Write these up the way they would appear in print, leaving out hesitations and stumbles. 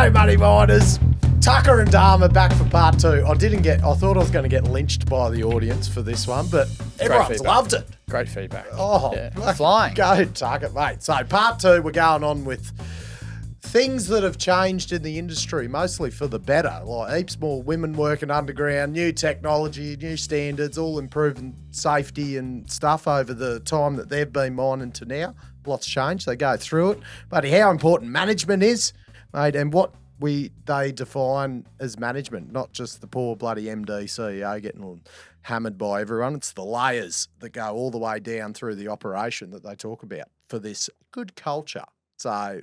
G'day, money miners. Tucker and Dahmer back for part 2. I thought I was going to get lynched by the audience for this one, but everyone's loved it. Great feedback. Oh, yeah. Flying. Go, Tucker, mate. So part 2, we're going on with things that have changed in the industry, mostly for the better. Like heaps more women working underground, new technology, new standards, all improving safety and stuff over the time that they've been mining to now. Lots changed. They go through it. But how important management is, mate, and what they define as management, not just the poor bloody MD CEO getting hammered by everyone. It's the layers that go all the way down through the operation that they talk about for this good culture. So,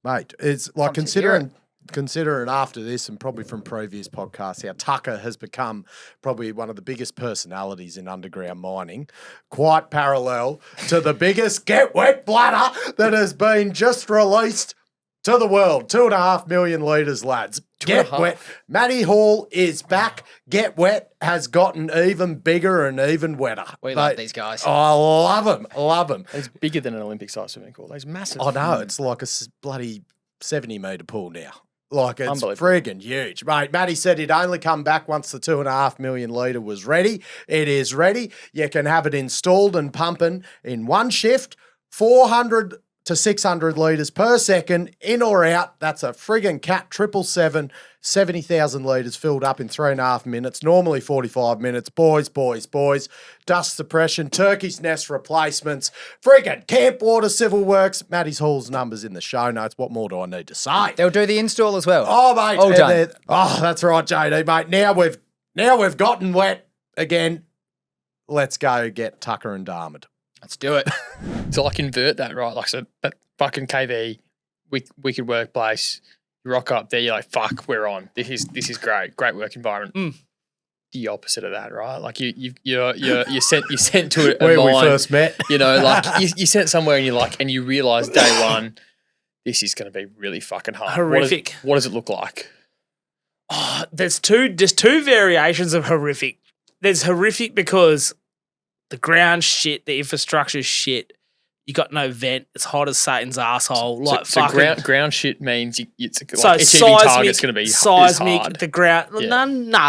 mate, it's like considering after this and probably from previous podcasts, how Tucker has become probably one of the biggest personalities in underground mining, quite parallel to the biggest get wet bladder that has been just released to the world. 2.5 million litres, lads. Get wet. Matty Hall is back. Get wet has gotten even bigger and even wetter. We love these guys. I love them. I love them. It's bigger than an Olympic-sized swimming pool. It's massive. I know. It's like a bloody 70-metre pool now. Like, it's friggin' huge. Mate, Matty said he'd only come back once the 2.5 million litre was ready. It is ready. You can have it installed and pumping in one shift, 400 to 600 litres per second, in or out. That's a friggin' Cat 777, 70,000 litres filled up in 3.5 minutes, normally 45 minutes. Boys. Dust suppression, turkey's nest replacements, friggin' camp water civil works. Matty's Hall's numbers in the show notes. What more do I need to say? They'll do the install as well. Oh, mate. All done. Oh, that's right, JD, mate. Now we've gotten wet again. Let's go get Tucker and Dahmer. Let's do it. So like invert that, right? Like, so that fucking KV, wicked workplace. You rock up there, you're like, fuck, we're on. This is great work environment. The opposite of that, right? Like you're sent to a where mine, we first met. You know, like you sent somewhere and you're like, and you realise day one, this is going to be really fucking hard. Horrific. What does it look like? Oh, there's two variations of horrific. There's horrific because the ground shit, the infrastructure shit. You got no vent. It's hot as Satan's asshole. Like so fucking ground shit means it's like so achieving target's going to be seismic. hard. The ground, Yeah.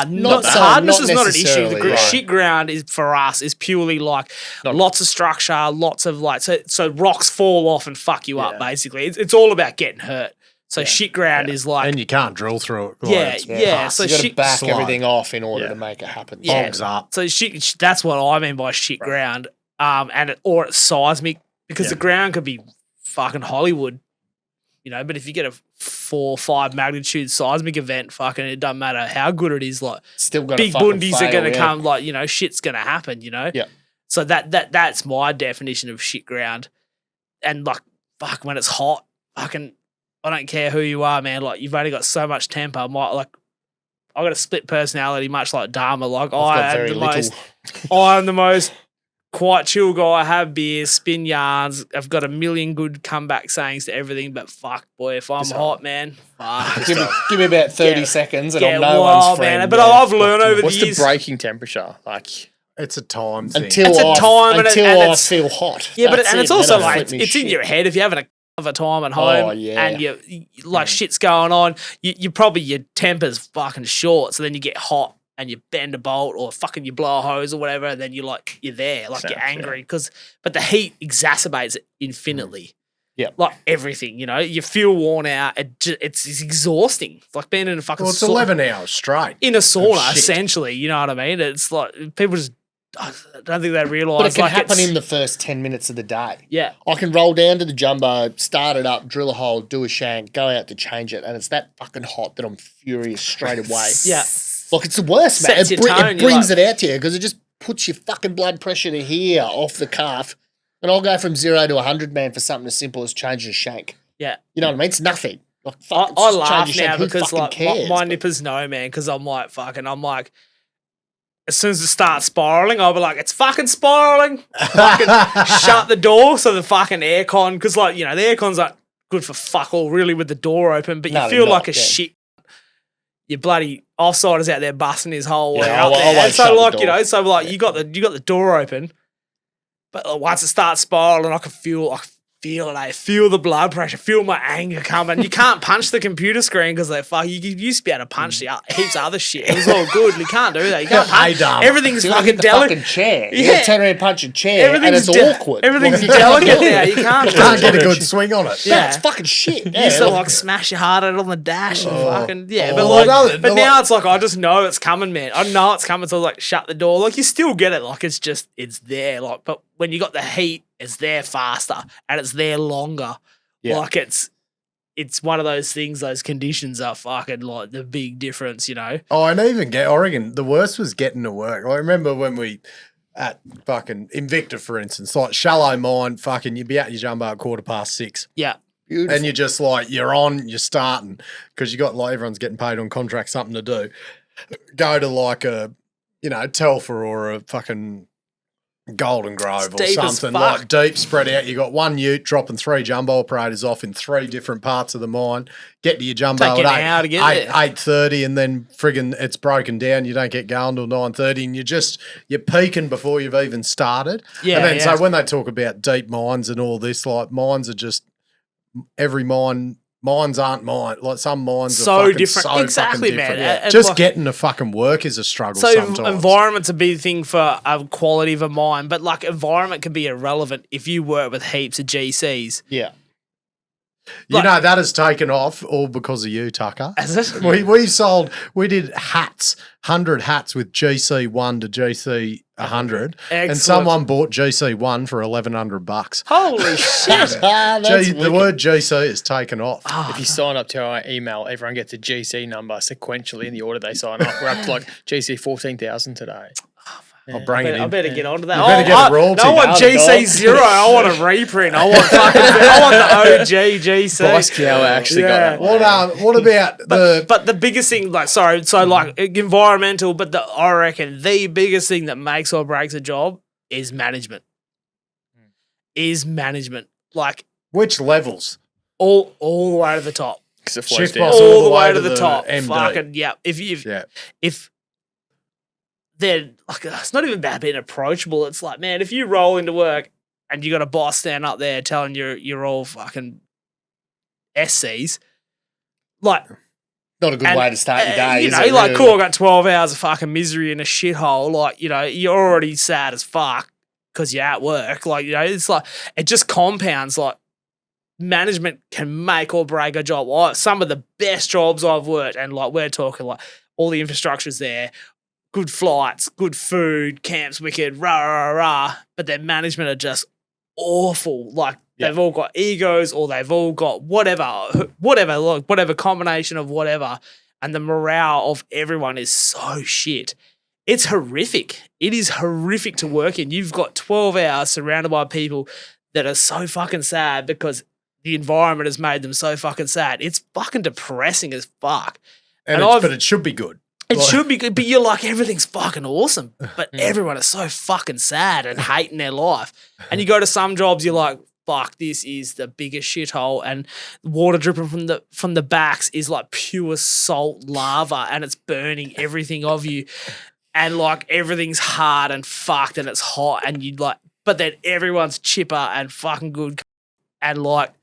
not hardness is not an issue. The necessarily, shit ground is for us is purely like lots of structure, lots of like so rocks fall off and fuck you up. Basically, it's all about getting hurt. So shit ground is like, and you can't drill through it. So you got to shit back everything off in order to make it happen. Bogs up. So shit. That's what I mean by shit ground. Or it's seismic because the ground could be fucking Hollywood, you know. But if you get a 4 or 5 magnitude seismic event, fucking it doesn't matter how good it is. Like still got big bundies are going to come. Like shit's going to happen. You know. Yeah. So that's my definition of shit ground. And like fuck, when it's hot, fucking. I don't care who you are, man. Like you've only got so much temper. I've got a split personality, much like Dahmer. Like I am the most quite chill guy. I have beers, spin yarns. I've got a million good comeback sayings to everything. But fuck, boy, if I'm hot, man, fuck. give me about 30 seconds, and I'm no one's friend. Man. But I've learned over the years. What's the breaking temperature like? It's a time thing. Until I feel hot. Yeah, it's also like it's in your head. If you're having a time at home and you like shit's going on, you probably your temper's fucking short, so then you get hot and you bend a bolt or fucking you blow a hose or whatever, and then you're there, like you're angry but the heat exacerbates it infinitely. Yeah, like everything, you feel worn out. It's exhausting. It's like being in a fucking. Well, it's 11 hours straight in a sauna, essentially. You know what I mean? It's like people just. I don't think they realise. But it can happen in the first 10 minutes of the day. Yeah. I can roll down to the jumbo, start it up, drill a hole, do a shank, go out to change it, and it's that fucking hot that I'm furious straight away. Yeah. Like, it's the worst, man. It brings it out to you because it just puts your fucking blood pressure to here off the cuff, and I'll go from 0 to 100, man, for something as simple as changing a shank. Yeah. You know what I mean? It's nothing. Like, I laugh now because like my nippers know, man, because I'm like, as soon as it starts spiraling, I'll be like, it's fucking spiraling. Fucking shut the door so the fucking aircon, because the aircon's like good for fuck all really with the door open, but you feel like a shit. Your bloody offsider's out there busting his whole way up there. And so you got the door open, but once it starts spiraling, I can feel feel it, eh? Feel the blood pressure, feel my anger coming. You can't punch the computer screen because they fuck. You used to be able to punch heaps of other shit. It was all good. You can't do that. You can't punch. Everything's fucking delicate. Fucking chair. Yeah. You turn around and punch a chair, and it's awkward. Everything's delicate now. You can't get a good swing on it. Yeah. It's fucking shit. You used to like smash your heart out on the dash and fucking but But now it's like I just know it's coming, man. I know it's coming, so like shut the door. Like you still get it, like it's there. Like, but when you got the heat, it's there faster and it's there longer. Yeah. Like it's one of those things. Those conditions are fucking like the big difference, you know. Oh, and even Oregon, the worst was getting to work. I remember when we at fucking Invicta, for instance, like shallow mine, fucking you'd be out your jumbo at 6:15. Yeah. Beautiful. And you're just like, you're starting because you got like everyone's getting paid on contract, something to do. Go to like a, Telfer or a fucking Golden Grove or something like deep spread out. You got one ute dropping 3 jumbo operators off in 3 different parts of the mine. Get to your jumbo Take an at hour to get there. 8:30 and then friggin' it's broken down. You don't get going till 9:30 and you're peaking before you've even started. Yeah. And then so when they talk about deep mines and all this, like mines are just every mines aren't mine. Like some mines are so fucking different. so Exactly, fucking different. man. And Just like, getting to fucking work is a struggle so sometimes. environment's a big thing for a quality of a mine, but like environment can be irrelevant if you work with heaps of GCs. Yeah. That has taken off all because of you, Tucker. Has it? We did hats, 100 hats with GC1 to GC 100, and Excellent. someone bought GC1 for $1,100. Holy shit. The word GC is taken off. If you sign up to our email, everyone gets a GC number sequentially in the order they sign up. We're up to like GC 14,000 today. I'll bring it in. I better get onto that. You better get a royalty. I want GC0. I want a reprint. I want the OG GC. Basquiat actually got that. What about But the biggest thing, like environmental, but I reckon the biggest thing that makes or breaks a job is management. Like which levels? all the way to the top. Because it flows Shift down. boss All the way to the top. MD. Fucking yeah. If they're like, it's not even about being approachable. It's like, man, if you roll into work and you got a boss stand up there telling you're all fucking SCs, like Not a good way to start your day, is it? You're like, really? cool, I got 12 hours of fucking misery in a shithole. Like, you're already sad as fuck because you're at work. Like, it's like, it just compounds. Like, management can make or break a job. Some of the best jobs I've worked, and like, we're talking like all the infrastructure's there, good flights, good food, camps wicked, but their management are just awful. Like, they've all got egos or they've all got whatever combination of whatever. And the morale of everyone is so shit. It's horrific. It is horrific to work in. You've got 12 hours surrounded by people that are so fucking sad because the environment has made them so fucking sad. It's fucking depressing as fuck. But it should be good. It should be good, but you're like, everything's fucking awesome. But everyone is so fucking sad and hating their life. And you go to some jobs, you're like, fuck, this is the biggest shithole, and water dripping from the backs is like pure salt lava, and it's burning everything of you, and like everything's hard and fucked and it's hot, and you like, but then everyone's chipper and fucking good, and like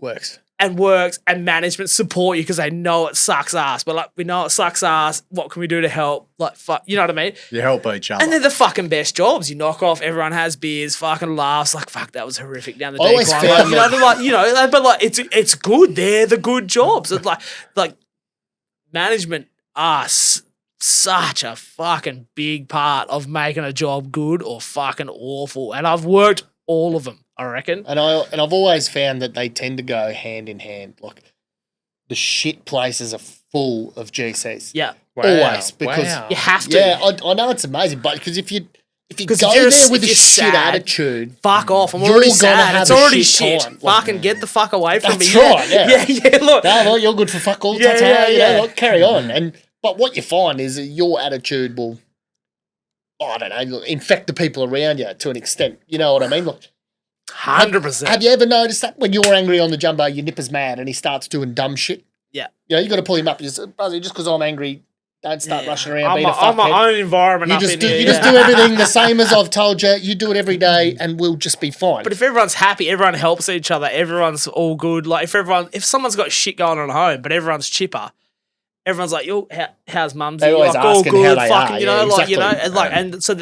Works. And works, and management support you because they know it sucks ass. But like, we know it sucks ass. What can we do to help? Like, fuck, you know what I mean? You help each other. And they're the fucking best jobs. You knock off, everyone has beers, fucking laughs. Like, fuck, that was horrific down the Always decline. found But like, it's good. They're the good jobs. It's like management are such a fucking big part of making a job good or fucking awful. And I've worked all of them, I reckon. And I've always found that they tend to go hand in hand. Like, the shit places are full of GCs. Yeah. Wow. Always, because You have to. yeah, I know it's amazing, but because if you go you're there with if a you're shit sad, attitude, fuck off. I'm You're already gonna sad. have It's a already shit shit. time. Like, Fucking get the fuck away from that's me. right. Yeah. Yeah, look. no, well, you're good for fuck all. Yeah, yeah. Like, carry on. But what you find is that your attitude will, I don't know, infect the people around you to an extent. You know what I mean? Like, 100%. have you ever noticed that when you're angry on the jumbo, your nipper's mad and he starts doing dumb shit? Yeah. You know, you got to pull him up. You say, Buzzy, just because I'm angry, Don't start rushing around being a I'm my fuckhead. own environment. You just do everything the same as I've told you. You do it every day, and we'll just be fine. But if everyone's happy, everyone helps each other, everyone's all good. Like if someone's got shit going on at home, but everyone's chipper, everyone's like, "Yo, how's mumsy?" They're always Like all asking good, how they fucking, are. you know, Yeah, like you know, exactly. and like, and so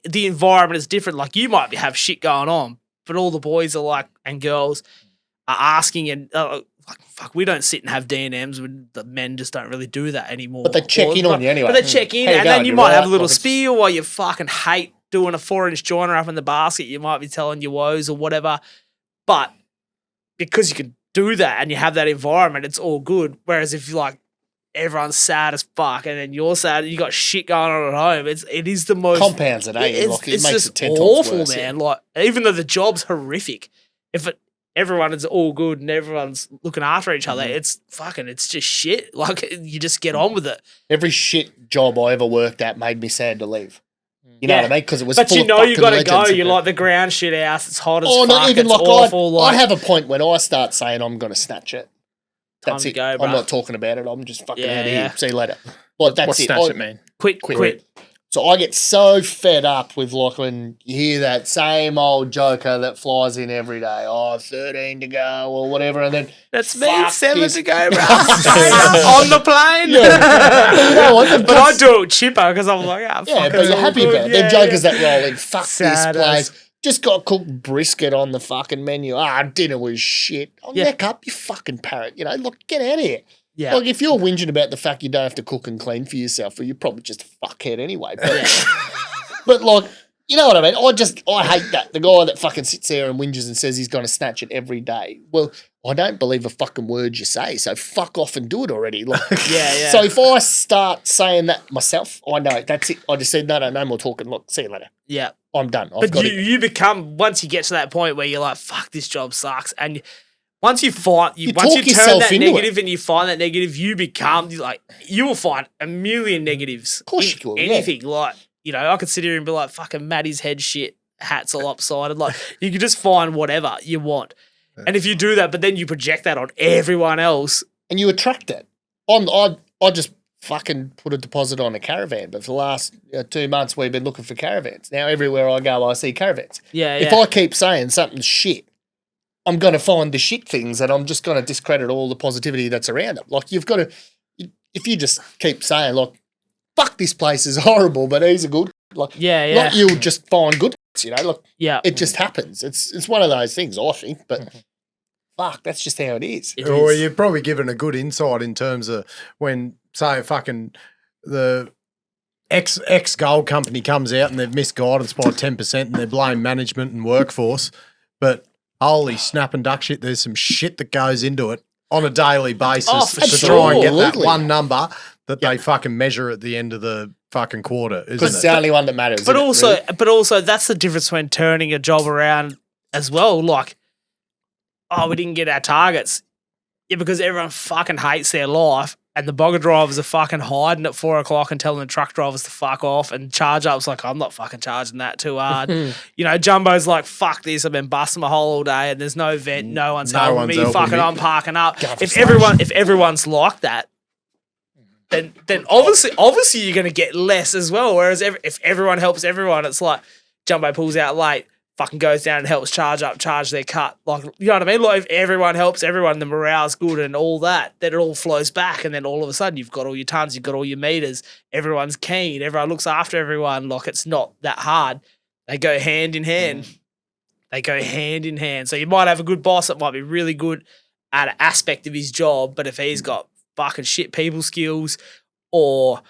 the environment is different. Like you might have shit going on, but all the boys are like, and girls are asking, and like, fuck, we don't sit and have D&Ms. The men just don't really do that anymore. But they check in on you anyway. But they check in, How you and then going? you You might have right? a little Like it's- spiel while you fucking hate doing a 4-inch joiner up in the basket. You might be telling your woes or whatever. But because you can do that and you have that environment, it's all good. Whereas if you like everyone's sad as fuck and then you're sad and you got shit going on at home, it is the most Compounds it, eh? It's, Like, it it's makes just it 10 times awful, worse, man. yeah. Like even though the job's horrific, if everyone is all good and everyone's looking after each other, it's just shit. Like you just get on with it. Every shit job I ever worked at made me sad to leave. You know Yeah. what I mean? Because it was But full you of know you fucking got to go. legends. You like the ground shit house. It's hot as Oh, fuck. not even It's like awful. I have a point when I start saying I'm going to snatch it. Time That's to it. go, bro. I'm not talking about it. I'm just fucking Yeah, out of yeah. here. See you later. Like that's What's it. snatch it mean? Quit. So I get so fed up with like when you hear that same old joker that flies in every day. Oh, 13 to go or whatever, and then That's me. fuck 7 this. to go, bro. On the plane. Yeah. You know what? But I do it chipper because I'm like, Yeah, fuck, but it's you're all happy good. about it. Yeah, Them jokers yeah. that roll in, fuck Sad this as- place. Just got cooked brisket on the fucking menu. Dinner was shit. I'll Yeah. neck up, you fucking parrot. You know, look, get out of here. Yeah. Like, if you're whinging about the fact you don't have to cook and clean for yourself, well, you're probably just a fuckhead anyway. But, but like, you know what I mean? I hate that. The guy that fucking sits there and whinges and says he's going to snatch it every day. Well, I don't believe a fucking word you say, so fuck off and do it already. Like, Yeah. So if I start saying that myself, I know, that's it. I just said, no more talking. Look, see you later. Yeah. I'm done. I've But got you become, once you get to that point where you're like, fuck, this job sucks. And once you find, You once you talk turn yourself that into negative and you find that negative, you become like, you will find a million negatives. Of course you will, yeah. Anything. Like, you know, I could sit here and be like, fucking Maddie's head shit, hats all lopsided. Like, you can just find whatever you want. And if you do that, but then you project that on everyone else. and you attract that. I just fucking put a deposit on a caravan, but for the last 2 months we've been looking for caravans. Now everywhere I go, I see caravans. Yeah. If I keep saying something's shit, I'm going to find the shit things, and I'm just going to discredit all the positivity that's around it. Like you've got to, if you just keep saying like, "Fuck, this place is horrible," but he's a good. Like Yeah. like you'll just find good. You know, like Yeah. it just happens. It's one of those things, I think. But fuck, that's just how it is. It Or is. you're probably given a good insight in terms of when, say, fucking the X gold company comes out and they've missed guidance by 10% and they blame management and workforce. But holy snap and duck shit, there's some shit that goes into it on a daily basis Oh, for to try and get that Absolutely. one number that they fucking measure at the end of the fucking quarter, Because it's isn't the it? only one that matters. But isn't it, really? also that's the difference when turning a job around as well. Like, oh, we didn't get our targets. Yeah, because everyone fucking hates their life and the bogger drivers are fucking hiding at 4 o'clock and telling the truck drivers to fuck off, and charge up's like, I'm not fucking charging that too hard. You know, Jumbo's like, fuck this, I've been busting my hole all day and there's no vent, no one's No helping one's me, helping fucking me. I'm parking up. Go for If flash. everyone's like that, then obviously you're going to get less as well. Whereas if everyone helps everyone, it's like Jumbo pulls out late, fucking goes down and helps charge their cut. Like, you know what I mean? Like if everyone helps everyone, the morale's good and all that, then it all flows back. And then all of a sudden you've got all your tons, you've got all your meters, everyone's keen, everyone looks after everyone. Like it's not that hard. They go hand in hand. They go hand in hand. So you might have a good boss that might be really good at an aspect of his job, but if he's got fucking shit people skills or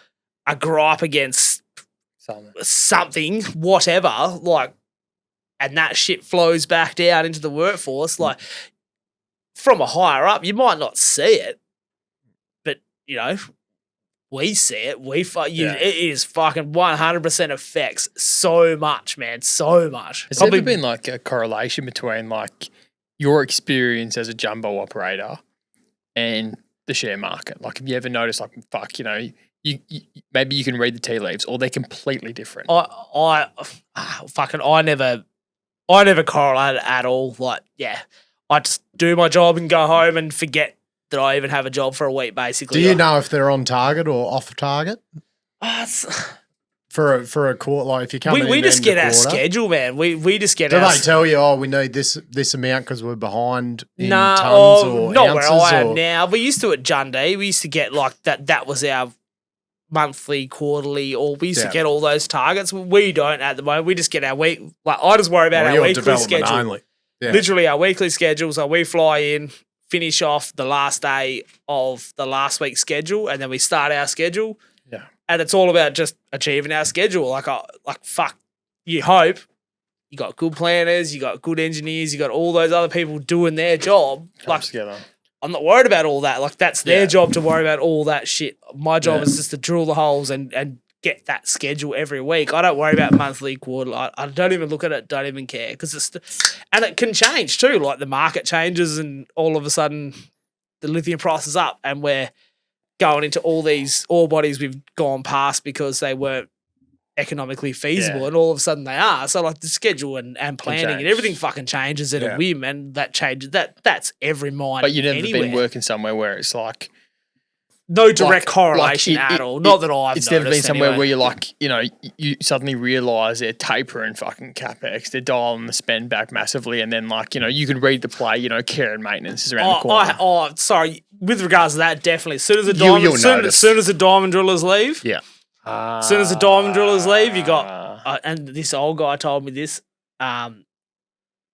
a gripe against something, whatever, like, and that shit flows back down into the workforce, like from a higher up, you might not see it, but you know, we see it. It is fucking 100% affects so much, man, so much. Has there ever been like a correlation between like your experience as a jumbo operator and the share market? Like, have you ever noticed, like, fuck, you know, you maybe you can read the tea leaves, or they're completely different? I never correlated at all. Like, yeah, I just do my job and go home and forget that I even have a job for a week, basically. Do you know if they're on target or off target It's- for a quarter? Like if you come we just get our schedule, man. We just get Do our. they tell you, oh, we need this amount because we're behind in Nah, tons or not ounces? where I am or, now. We used to at Jundee. We used to get like that. That was our monthly, quarterly, or we used to get all those targets. We don't at the moment. We just get our week. Like I just worry about Or our your weekly development schedule. only. Yeah. Literally our weekly schedule. So we fly in, finish off the last day of the last week's schedule, and then we start our schedule. Yeah. And it's all about just achieving our schedule. Like fuck, you hope you got good planners, you got good engineers, you got all those other people doing their job. Comes together. I'm not worried about all that. Like that's their job to worry about all that shit. My job is just to drill the holes and get that schedule every week. I don't worry about monthly, quarterly. I don't even look at it. Don't even care because and it can change too. Like the market changes and all of a sudden the lithium price is up and we're going into all these ore bodies we've gone past because they weren't economically feasible and all of a sudden they are. So like the schedule and planning and everything fucking changes at a whim and that changes. That's every mine. But you've never anywhere. been working somewhere where it's like no direct correlation like at all. Not that I've It's never been noticed somewhere anyway. where you're like, you know, you suddenly realise they're tapering fucking capex, they're dialing the spend back massively, and then like, you know, you can read the play, you know, care and maintenance is around the corner. Sorry. With regards to that, definitely. As soon as the You'll diamond, notice. soon as the diamond drillers leave, Yeah. as soon as the diamond drillers leave, you got and this old guy told me this.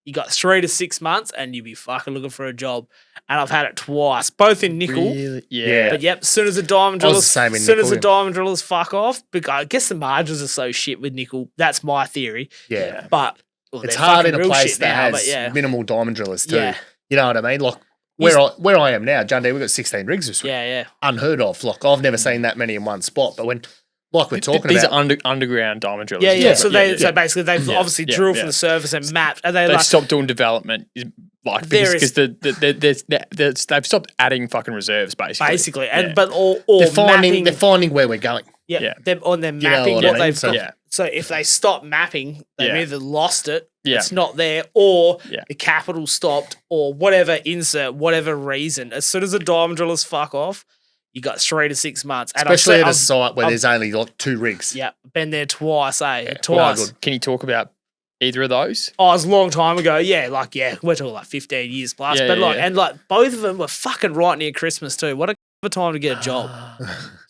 You got 3 to 6 months, and you be fucking looking for a job. And I've had it twice, both in nickel. Really? Yeah. But yep, as soon as the diamond I was drillers, the same in as soon as nickel, the yeah. diamond drillers fuck off, because I guess the margins are so shit with nickel. That's my theory. Yeah. But It's they're hard in fucking a real place shit that now, has but yeah. minimal diamond drillers too. Yeah. You know what I mean? Like where I am now, Jundee, we've got 16 rigs this week. Yeah. Unheard of. Like I've never seen that many in one spot. But when like we're talking These about are underground diamond drillers. Yeah. is So that right? basically they've obviously drilled from the surface and mapped, and They've like stopped doing development, like because they've stopped adding fucking reserves, basically. and but or they're finding where we're going. Yeah, they're mapping what I mean? they've So- got. So if they stop mapping, they've Yeah. either lost it, Yeah. it's not there, or Yeah. the capital stopped, or whatever whatever reason. As soon as the diamond drillers fuck off, you got 3 to 6 months. And Especially at a I've- site where I've- there's only like 2 rigs. Yeah, been there twice, Well, twice. Can you talk about either of those? Oh, it was a long time ago. Yeah, we're talking like 15 years plus. Yeah, but yeah. and both of them were fucking right near Christmas too. What a time to get a job.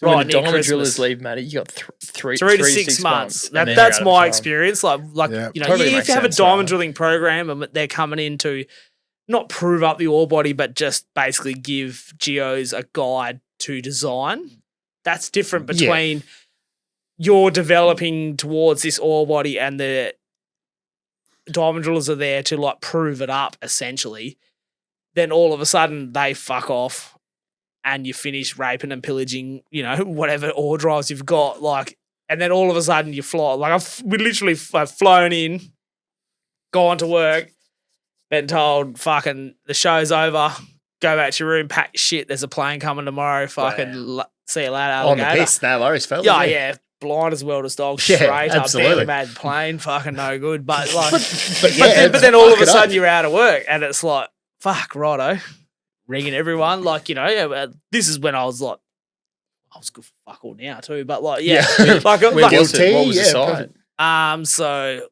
So when Right the near diamond Christmas. drillers leave, Matty, you got 3 to 6 months. and then That's you're out my of job. experience. Like Yeah, you know, totally if makes you have a sense, diamond right? drilling program and they're coming in to not prove up the ore body, but just basically give geos a guide to design. That's different between you're developing towards this ore body and the diamond drillers are there to like prove it up essentially. Then all of a sudden they fuck off and you finish raping and pillaging, you know, whatever ore drives you've got, like, and then all of a sudden you fly. Like we literally have flown in, gone to work, been told fucking the show's over, go back to your room, pack your shit. There's a plane coming tomorrow. Fucking see you later. On the alligator. piss, no worries, fellas. Yeah, blind as well as dog, Yeah, straight up, absolutely. barely made plane, fucking no good. But like, But then all of a fuck it sudden up. you're out of work, and it's like, fuck, righto, ringing everyone. Like, you know, this is when I was like, I was good for fuck all now too. But like, yeah, Yeah. like, Where like was it? What was the Yeah, site? perfect. so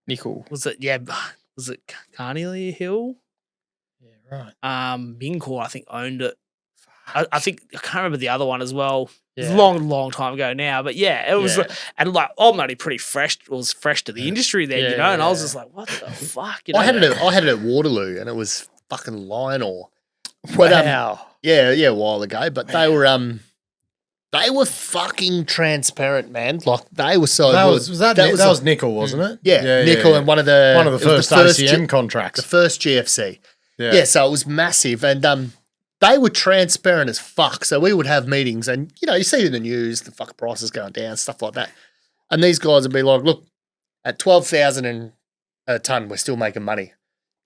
Nickel. was it Carnegie Hill? Yeah, right. Mincor, I think, owned it. I think I can't remember the other one as well. It's a Yeah. long time ago now, but yeah, it was, Yeah. and like I'm only pretty fresh. It was fresh to the industry then, you know, and I was Yeah. just like, what the fuck? You know, I had it at Waterloo and it was fucking lion ore. But, Wow. yeah, a while ago. But they were fucking transparent, man. Like they were so That good. was that was nickel, wasn't it? yeah, nickel and one of the one of the it was first the ACM contracts. the first GFC. Yeah. Yeah, so it was massive and they were transparent as fuck. So we would have meetings and you know, you see in the news the fuck prices going down, stuff like that. And these guys would be like, look, at 12,000 a ton, we're still making money.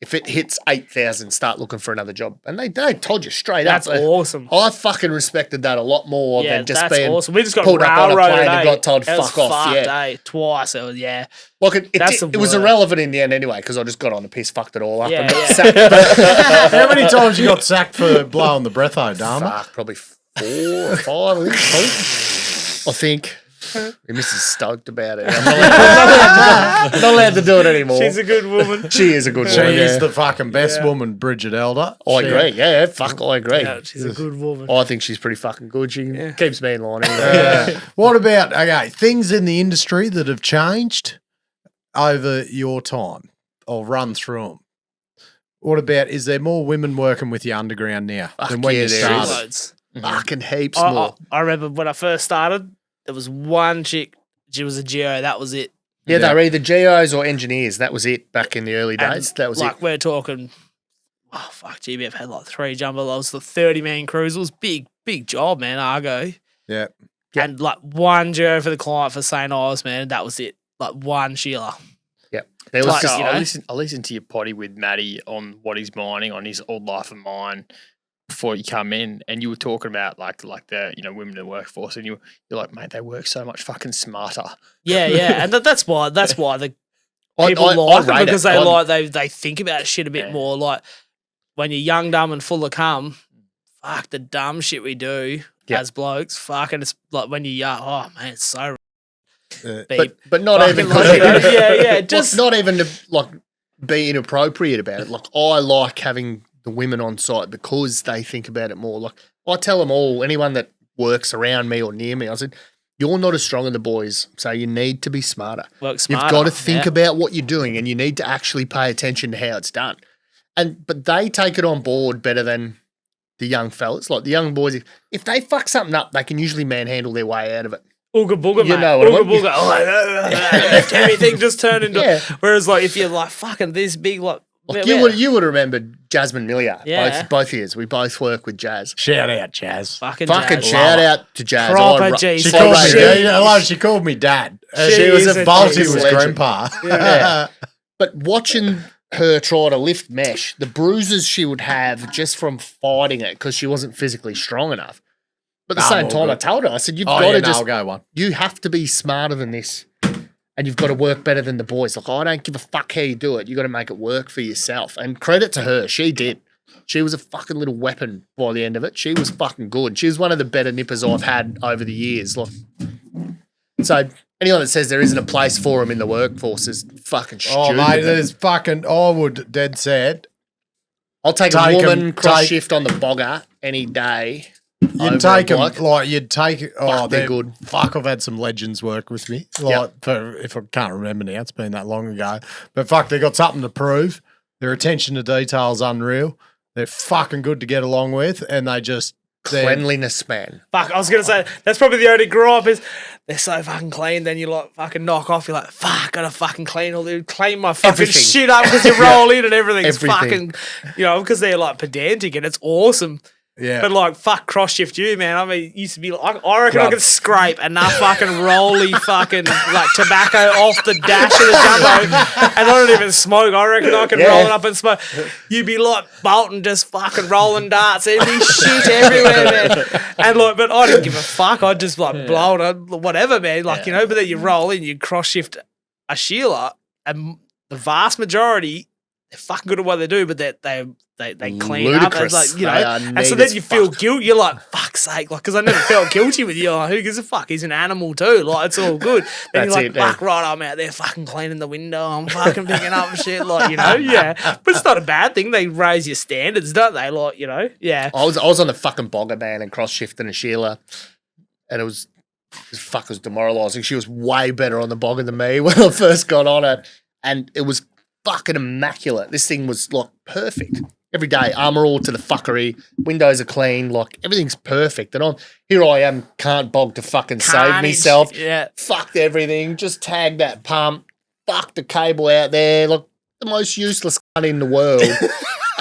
if it hits 8,000, start looking for another job. And they told you straight That's up. awesome. I fucking respected that a lot more Yeah, than just that's being awesome. We just got pulled up on a railroaded, plane and got told It was fuck off. fucked, Yeah. twice. It was, yeah. Like That's it the was worst. irrelevant in the end anyway because I just got on the piss, fucked it all up. Yeah, and got yeah. sacked. How many times you got sacked for blowing the breath out, Dahmer? Fuck, probably 4 or 5, I think. My missus is stoked about it. I'm not allowed to do it anymore. She's a good woman. She is a good She woman. is Yeah. the fucking best Yeah. woman, Bridget Elder. I agree. Yeah, fuck, I agree. Yeah, she's a good woman. I think she's pretty fucking good. She keeps me in line. Anyway. Yeah. What about, things in the industry that have changed over your time? I'll run through them. What about, is there more women working with you underground now Fuck than when yeah, you there started? Loads. Fucking heaps I more. remember when I first started, there was one chick. She was a geo. That was it. Yeah, Yeah. they were either geos or engineers. That was it back in the early days. And, That was like it. we're talking. Oh fuck, GBF had like 3 jumbo loads, the 30-man cruise. It was big job, man. Argo. Yeah. Yeah. And like one geo for the client for St. Ives, man. That was it. Like one Sheila. Yep. There was Like, just, you know? I listened to your potty with Matty on what he's mining on his old life of mine before you come in, and you were talking about like the women in the workforce, and you're like, mate, they work so much fucking smarter. Yeah, yeah, and that's why the I people like rate it because it. they think about shit a bit Yeah. more. Like when you're young, dumb, and full of cum, fuck the dumb shit we do Yeah. as blokes. Fucking, it's like when you're young. Oh man, it's so. but not even just not even to like be inappropriate about it. Like I like having the women on site because they think about it more. Like I tell them all, anyone that works around me or near me, I said, you're not as strong as the boys, so you need to be smarter. work You've smarter. got to think yeah. about what you're doing, and you need to actually pay attention to how it's done. But they take it on board better than the young fellas. Like the young boys, if they fuck something up, they can usually manhandle their way out of it. Ooga booga, You mate. know what I Ooga mean? booga. Oh, everything just turned into. Yeah. Whereas, like, if you're like fucking this big, like You would have remembered Jasmine Millier. Yeah. Both years. We both work with Jazz. Shout out, Jazz. fucking Fucking Jazz. shout out to Jazz. Proper I G. She So called me, she- she called me dad. She She was is a a Balti She's a was legend. grandpa. Yeah. But watching her try to lift mesh, the bruises she would have just from fighting it because she wasn't physically strong enough. But at the same all time, good. I told her, I said, you've Oh, got yeah, to no, just, I'll go one. you have to be smarter than this. And you've got to work better than the boys. Like, I don't give a fuck how you do it. You got to make it work for yourself. And credit to her, she did. She was a fucking little weapon by the end of it. She was fucking good. She was one of the better nippers I've had over the years. Like, so anyone that says there isn't a place for them in the workforce is fuking stupid. Oh, mate, there's fucking, I would dead sad. I'll take Take a 'em- woman cross take- shift on the bogger any day. over You'd a take them, bloke. like, you'd take, oh, they're they're good. Fuck, I've had some legends work with me. Like, if I can't remember now, it's been that long ago. But fuck, they got something to prove. Their attention to detail's unreal. They're fucking good to get along with, and they're Cleanliness, man. Fuck, I was gonna say that's probably the only gripe is they're so fucking clean. Then you like fucking knock off. You're like, fuck, gotta fucking clean my fucking Everything. shit up because you roll in and everything's Everything. fucking, because they're like pedantic and it's awesome. yeah. But like, fuck, cross shift you, man. I mean, it used to be like, I reckon I Rub. could scrape enough fucking rolly fucking like tobacco off the dash of the jumbo, and I don't even smoke. I reckon I could Yeah. roll it up and smoke. You'd be like Bolton, just fucking rolling darts. There'd be shit everywhere, man. And like, but I didn't give a fuck. I'd just like blow it, whatever, man. Like But then you roll in, you cross shift a Sheila, and the vast majority, they're fucking good at what they do, but they clean up. And it's Ludicrous. like, They are and so neat then as you feel fuck. guilt. You're like, fuck's sake, like, because I never felt guilty with you. Like, who gives a fuck? He's an animal too. Like, it's all good. Then That's you're it, like, fuck, right, I'm out there fucking cleaning the window. I'm fucking picking up shit. Like, yeah. But it's not a bad thing. They raise your standards, don't they? Like, yeah. I was on the fucking bogger, man, and cross shifting a Sheila, and it was demoralising. She was way better on the bogger than me when I first got on it, and it was fucking immaculate. This thing was like perfect. Every day, armour all to the fuckery, windows are clean, like everything's perfect. And here I am, can't bog to fucking save Carnage. myself. Yeah. Fucked everything, just tagged that pump, fucked the cable out there, like the most useless cunt in the world.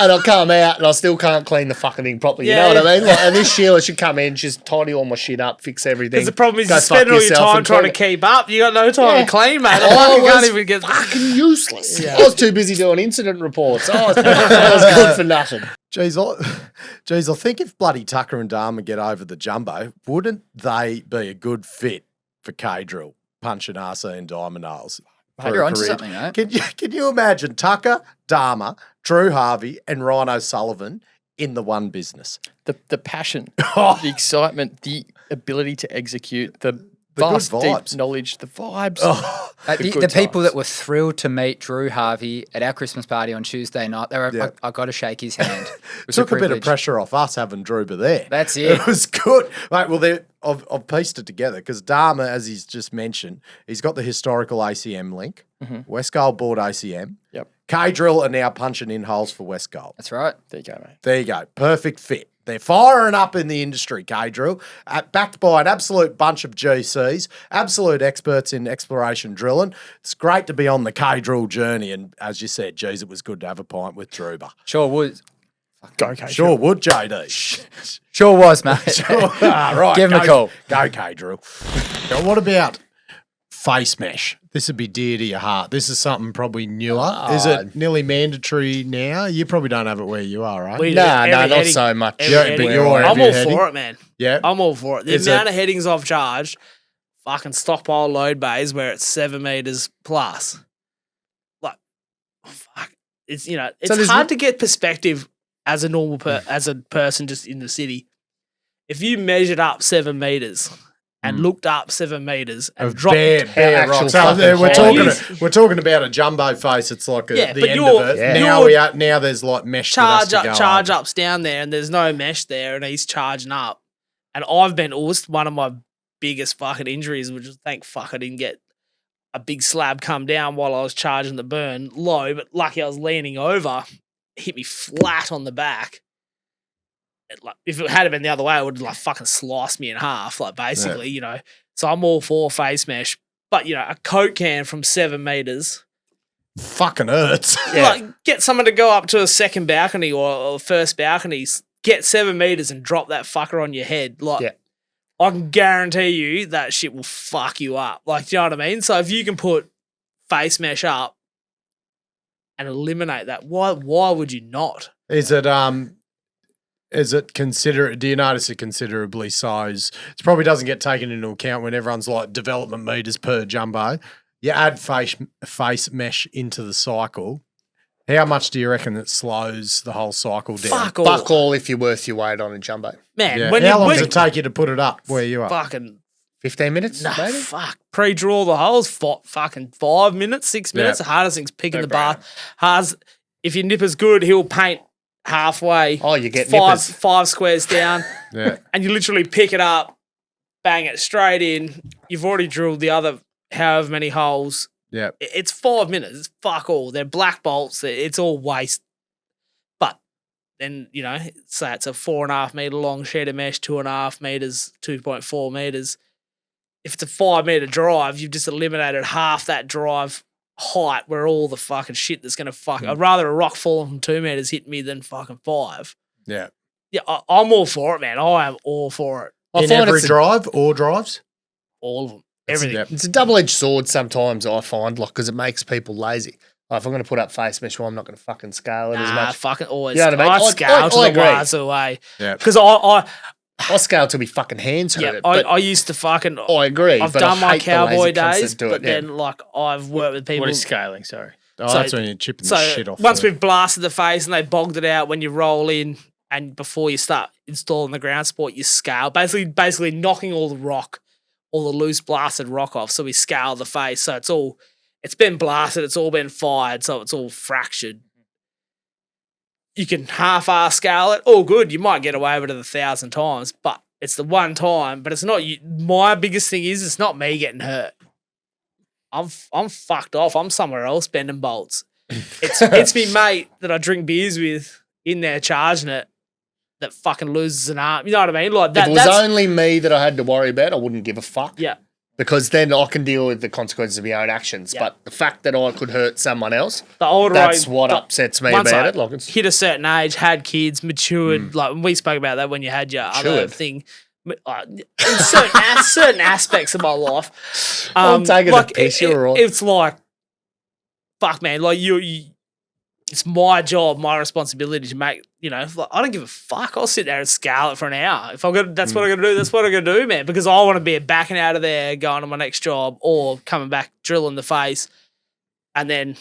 and I'll come out and I still can't clean the fucking thing properly. You know what I mean? Like, and this Sheila should come in, just tidy all my shit up, fix everything. Because the problem is Go you spend fuck all your yourself time and trying to clean it. keep up. You got no time to clean, mate. I You can't was even get. fucking useless. I was too busy doing incident reports. I was good for nothing. Geez, I think if bloody Tucker and Dahmer get over the jumbo, wouldn't they be a good fit for K-Drill, punching RC and diamond nails? Mate, you're onto something, mate. Can you imagine Tucker, Dahmer, Drew Harvey, and Ryan O'Sullivan in the one business? The passion, the excitement, the ability to execute, the vast, good deep vibes. knowledge, the vibes. The people that were thrilled to meet Drew Harvey at our Christmas party on Tuesday night, I got to shake his hand. It was Took a bit of privilege. pressure off us having Druba there. That's it. It was good. Right, well, I've pieced it together because Dahmer, as he's just mentioned, he's got the historical ACM link. West Gold bought ACM. Yep. K-Drill are now punching in holes for West Gold. That's right. There you go, mate. There you go. Perfect fit. They're firing up in the industry, K-Drill, backed by an absolute bunch of GCs, absolute experts in exploration drilling. It's great to be on the K-Drill journey. And as you said, geez, it was good to have a pint with Druba. Sure was. Go, K. Sure would, JD. Sure was, mate. Right. Give him a call. Go, K-Drill. Now, what about face mesh? This would be dear to your heart. This is something probably newer. Is it nearly mandatory now? You probably don't have it where you are, right? We do No, every not heading- so much. every Yeah, heading. but you're I'm every all heading. for it, man. Yeah. I'm all for it. The Is amount it- of headings I've charged, fucking stockpile load bays where it's 7 meters plus. Like, fuck. It's it's there's hard to get perspective as a normal as a person just in the city. If you measured up 7 meters and looked up 7 meters and Of dropped bare actual rocks. So fucking we're talking about a jumbo face. It's like Yeah, the but end you're- of it. you're- Now there's like mesh charge that has to go charge over. ups down there and there's no mesh there and he's charging up. And I've been one of my biggest fucking injuries, which is thank fuck I didn't get a big slab come down while I was charging the burn low, but lucky I was leaning over, hit me flat on the back. If it had been the other way, it would have fucking sliced me in half, basically, So I'm all for face mesh. But, a Coke can from 7 meters, Fucking hurts. get someone to go up to a second balcony or first balcony, get 7 meters and drop that fucker on your head. I can guarantee you that shit will fuck you up. Do you know what I mean? So if you can put face mesh up and eliminate that, why would you not? Is it do you notice it considerably size? It probably doesn't get taken into account when everyone's like development meters per jumbo. You add face mesh into the cycle. How much do you reckon it slows the whole cycle down? Fuck all if you're worth your weight on a jumbo. Man, Yeah. when How you long does it take you to put it up where you are? fucking 15 minutes, nah, maybe? fuck. Pre-draw the holes, fucking 5 minutes, 6 minutes. Yeah. The hardest thing's picking No the bar. If your nipper's good, he'll paint halfway. Oh, you get five nippers. squares down, Yeah. and you literally pick it up, bang it straight in. You've already drilled the other however many holes. Yeah. It's 5 minutes. It's fuck all. They're black bolts. It's all waste. But then, say it's a 4.5 meter long shed of mesh, 2.5 meters, 2.4 meters. If it's a 5 meter drive, you've just eliminated half that drive height where all the fucking shit that's going to fuck. I'd rather a rock falling from 2 meters hit me than fucking 5. Yeah. Yeah, I'm all for it, man. I am all for it. I In find every it's drive or drives? All of them. Everything. Yep. It's a double-edged sword sometimes, I find, because it makes people lazy. If I'm going to put up face mesh, well, I'm not going to fucking scale it as Nah, much. fucking always. You know what I mean? I scale to I the agree. wiser way. Yeah. Because I scale till my fucking hands hurt it. I But used to fucking. I agree. I've but done I my hate the cowboy lazy cunts that days, do but it, yeah. then I've worked with people. What is scaling? Sorry. Oh, So- that's when you're chipping the shit off. Once the- we've blasted the face and they bogged it out when you roll in and before you start installing the ground support, you scale. Basically knocking all the loose blasted rock off. So we scale the face. So it's been blasted, it's all been fired, so it's all fractured. You can half-ass scale it, all good. You might get away with it 1,000 times, but it's the one time. But it's not you. My biggest thing is it's not me getting hurt. I'm fucked off. I'm somewhere else bending bolts. It's me mate that I drink beers with in there charging it that fucking loses an arm. You know what I mean? Like that. If it was only me that I had to worry about, I wouldn't give a fuck. Yeah. because then I can deal with the consequences of my own actions. Yeah. But the fact that I could hurt someone else, The older that's I- what the- upsets me once about I it. Like, it's, hit a certain age, had kids, matured. Like we spoke about that when you had your other Matured. thing. In certain aspects of my life, I'm taking like a piss. You're right. it's like, fuck, man. Like you, it's my job, my responsibility to make. Like, I don't give a fuck. I'll sit there and scale it for an hour. If I got, that's what I got to do. That's what I got to do, man. Because I want to be backing out of there, going to my next job, or coming back, drilling the face, and then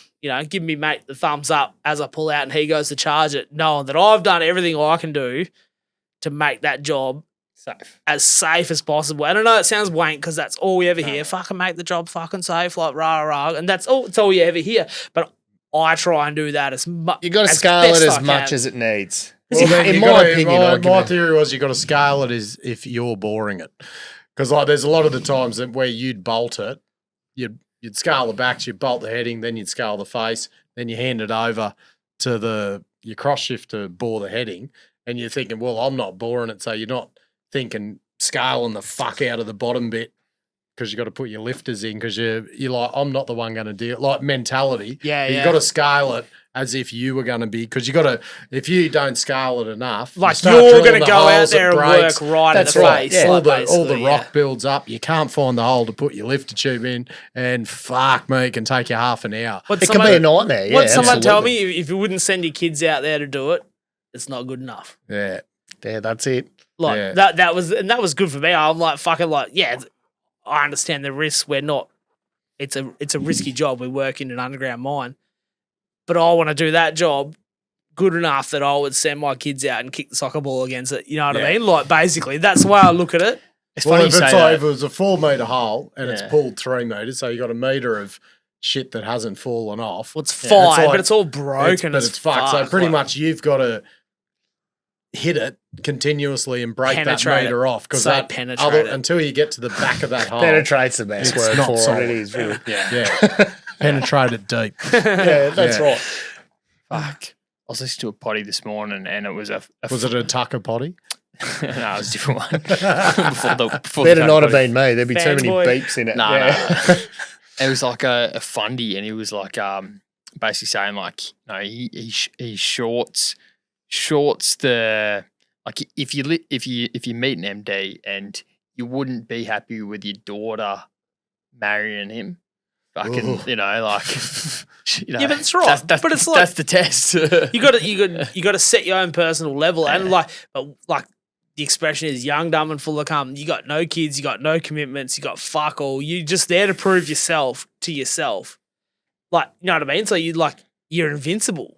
give me mate the thumbs up as I pull out and he goes to charge it, knowing that I've done everything I can do to make that job as safe as possible. And I know it sounds wank because that's all we ever hear. Fucking make the job fucking safe, like rah rah, and that's all you ever hear. But I try and do that as much. You got to scale it as much as it needs. Well, then in you my gotta- opinion, my theory was you got to scale it as if you're boring it, because like there's a lot of the times that where you'd bolt it, you'd scale the backs, you'd bolt the heading, then you'd scale the face, then you hand it over to your cross shift to bore the heading, and you're thinking, well, I'm not boring it, so you're not thinking scaling the fuck out of the bottom bit because you got to put your lifters in because you're like, I'm not the one going to do it. Like mentality, you got to scale it as if you were going to be, because you got to, if you don't scale it enough, like you you're going going to go out there and work right in the face. Yeah. Like, all the rock builds up. You can't find the hole to put your lifter tube in, and fuck me, it can take you half an hour. It can be a nightmare. Yeah, Would someone tell absolutely. me if you wouldn't send your kids out there to do it, it's not good enough. Yeah. Yeah, that's it. Like that was good for me. I'm like fucking like, yeah, I understand the risks. We're not. It's a risky job. We work in an underground mine, but I want to do that job good enough that I would send my kids out and kick the soccer ball against it. You know what I mean? Like basically, that's the way I look at it. It's Well, funny if you say it's that. like, if it was a 4 meter hole and it's Yeah. pulled 3 meters, so you got a meter of shit that hasn't fallen off. Well, it's Yeah. fine, It's like- but it's all broken. but as it's fucked. So fuck, pretty like- much you've got to hit it continuously and break that Penetrate meter it. off because So that penetrate it. until you get to the back of that hole. Penetrate's the best It's word not for solid. it. It is really. Yeah, penetrate it deep. Yeah, that's Yeah. right. Fuck. I was listening to a potty this morning and it was Was it a tucker potty? no, it was a different one. before the Better not have potty. been me. There'd be too many Fanboy. beeps in it. No, yeah. no. It was like a fundy, and he was like basically saying like, no, he shorts the, like if you meet an MD and you wouldn't be happy with your daughter marrying him, fucking Ooh. like Yeah, but it's right. That's But it's like- that's the test. You got to set your own personal level, and like the expression is young, dumb, and full of cum. You got no kids, you got no commitments, you got fuck all. You just there to prove yourself to yourself. Like, you know what I mean? So you're invincible.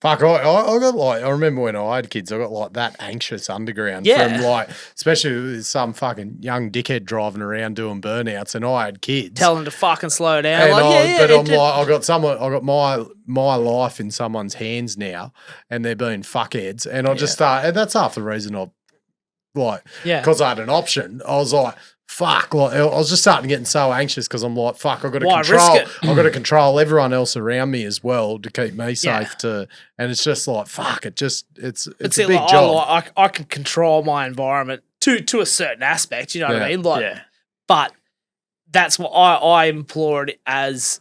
Fuck, I got like, I remember when I had kids, I got like that anxious underground Yeah. from like, especially with some fucking young dickhead driving around doing burnouts, and I had kids. Tell them to fucking slow down. And Like, but I'm it- like, I got my life in someone's hands now, and they're being fuckheads, and I just start, and that's half the reason I like, yeah. because I had an option. I was like, fuck, like I was just starting getting so anxious because I'm like, fuck, I've got to Why control. risk it? I've got to control everyone else around me as well to keep me Yeah. safe. And it's just like, fuck, it's It's a big job. I can control my environment to a certain aspect. You know what I Yeah. mean? Like, yeah. but that's what I implore it as.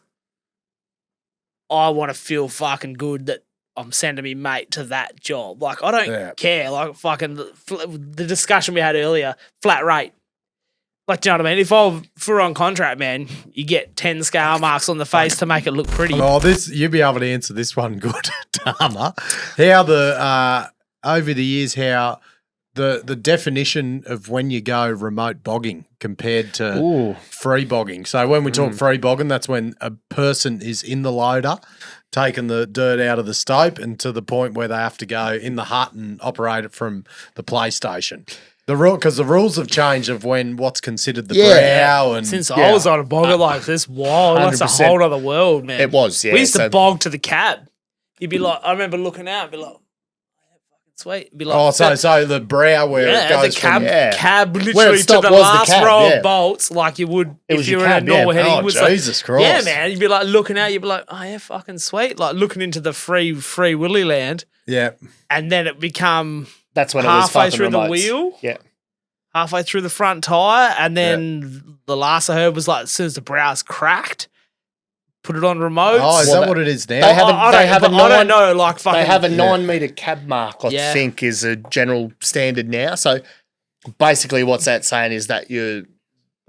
I want to feel fucking good that I'm sending me mate to that job. Like, I don't care. Like, fucking the discussion we had earlier, flat rate. Like, do you know what I mean? If we're on contract, man, you get 10 scale marks on the face to make it look pretty. Oh, you'll be able to answer this one good, Dahmer. How over the years, how the definition of when you go remote bogging compared to free bogging. So when we talk free bogging, that's when a person is in the loader, taking the dirt out of the stope, and to the point where they have to go in the hut and operate it from the PlayStation. Because the rules have changed of what's considered the brow and Since I was on a bogger like this, wow, that's a 100%. whole other world, man. It was, yeah. We used to so- bog to the cab. You'd be like, I remember looking out and be like, oh, yeah, fucking sweet. It'd be like, Oh, so the brow where it goes the cab, from cab Where literally it to stopped the was the last cab, row yeah. of bolts, like you would It if was you your were in a cab, yeah. normal heading. Oh, It was like- Jesus Christ. yeah, man. You'd be like looking out, you'd be like, oh yeah, fucking sweet. Like looking into the free willy land, Yeah. and then it become That's when it was halfway fucking through the remotes. wheel. Yeah. halfway through the front tyre, and then the last I heard was like as soon as the brow's cracked, put it on remote. Oh, is that what it is now? They have I don't know. Like fucking, they have a 9 metre cab mark, I think, is a general standard now. So basically, what's that saying is that the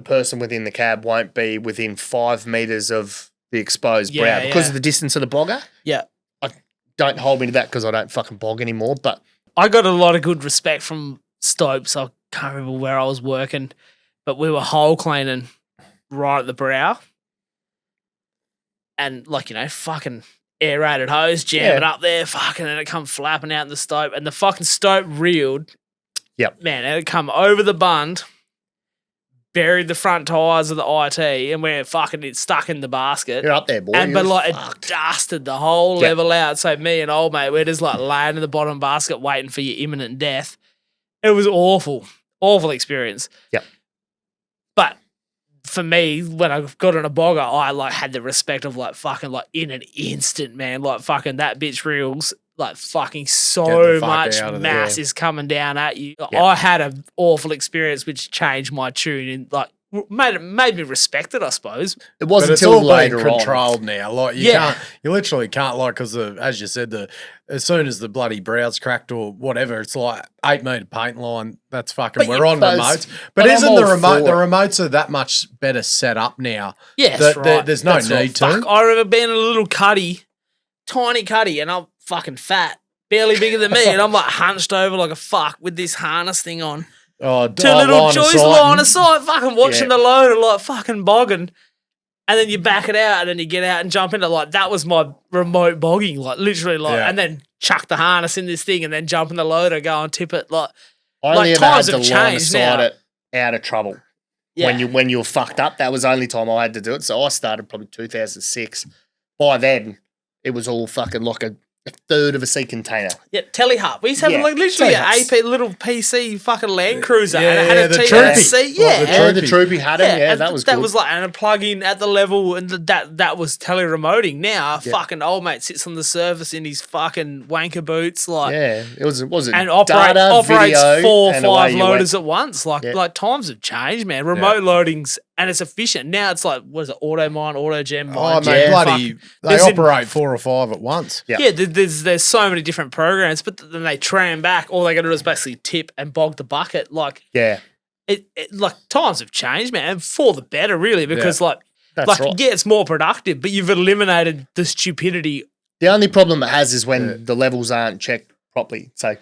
person within the cab won't be within 5 metres of the exposed brow because of the distance of the bogger. Yeah. Don't hold me to that because I don't fucking bog anymore. But I got a lot of good respect from Stopes. I can't remember where I was working, but we were hole cleaning right at the brow. And like, fucking aerated hose jamming up there, fucking, and it come flapping out in the stope. And the fucking stope reeled. Yep. Man, it come over the bund, buried the front tyres of the IT, and we're fucking it stuck in the basket. you're up there, boy. But You're like fucked. it dusted the whole level out. So me and old mate, we're just like laying in the bottom basket waiting for your imminent death. It was awful. Awful experience. Yep. But for me, when I got on a bogger, I like had the respect of like fucking like in an instant, man. Like fucking that bitch reels, like fucking Get so the fuck much out of mass there. is coming down at you. I had an awful experience which changed my tune and like made me respect it, I suppose. It wasn't But it's until all later being on. controlled now. Like you literally can't, like, because as you said, as soon as the bloody brow's cracked or whatever, it's like 8 metre paint line. That's fucking. We're on remotes, but isn't I'm the all remote? for The it. remotes are that much better set up now. Yes, that right. there's no That's right. need to. Fuck, I remember being in a little cuddy, tiny cuddy, and I'm fucking fat, barely bigger than me, and I'm like hunched over like a fuck with this harness thing on. Oh, Two little Joy's line of sight, fucking watching the load and like fucking bogging. And then you back it out and then you get out and jump into like, that was my remote bogging, like literally like, and then chuck the harness in this thing and then jump in the loader, go and tip it. Like, I only ever times had have to line of changed sight now. it out of trouble. Yeah. When you were fucked up, that was the only time I had to do it. So I started probably 2006. By then, it was all fucking like a third of a sea container. Yeah, telehub. We used to have like literally an telehubs. AP little PC fucking Land Cruiser Yeah, and it had the a Troopy. TSC. Like the Yeah, The Troopy had it. Yeah, and that was that good. was like and a plug in at the level and that was tele-remoting. Now fucking old mate sits on the surface in his fucking wanker boots like it was and data, operates video, 4 or and away 5 you loaders went. at once. Like times have changed, man. Remote loadings and it's efficient. Now it's like what is it? Auto mine, auto gem Oh, mine. mate, gem, bloody! fuck. They There's operate 4 or 5 at once. Yeah. Yeah, there's so many different programs, but then they tram back. All they got to do is basically tip and bog the bucket. Like Yeah, it like times have changed, man, and for the better, really, because that's like right. yeah, it's more productive, but you've eliminated the stupidity. The only problem it has is when the levels aren't checked properly. So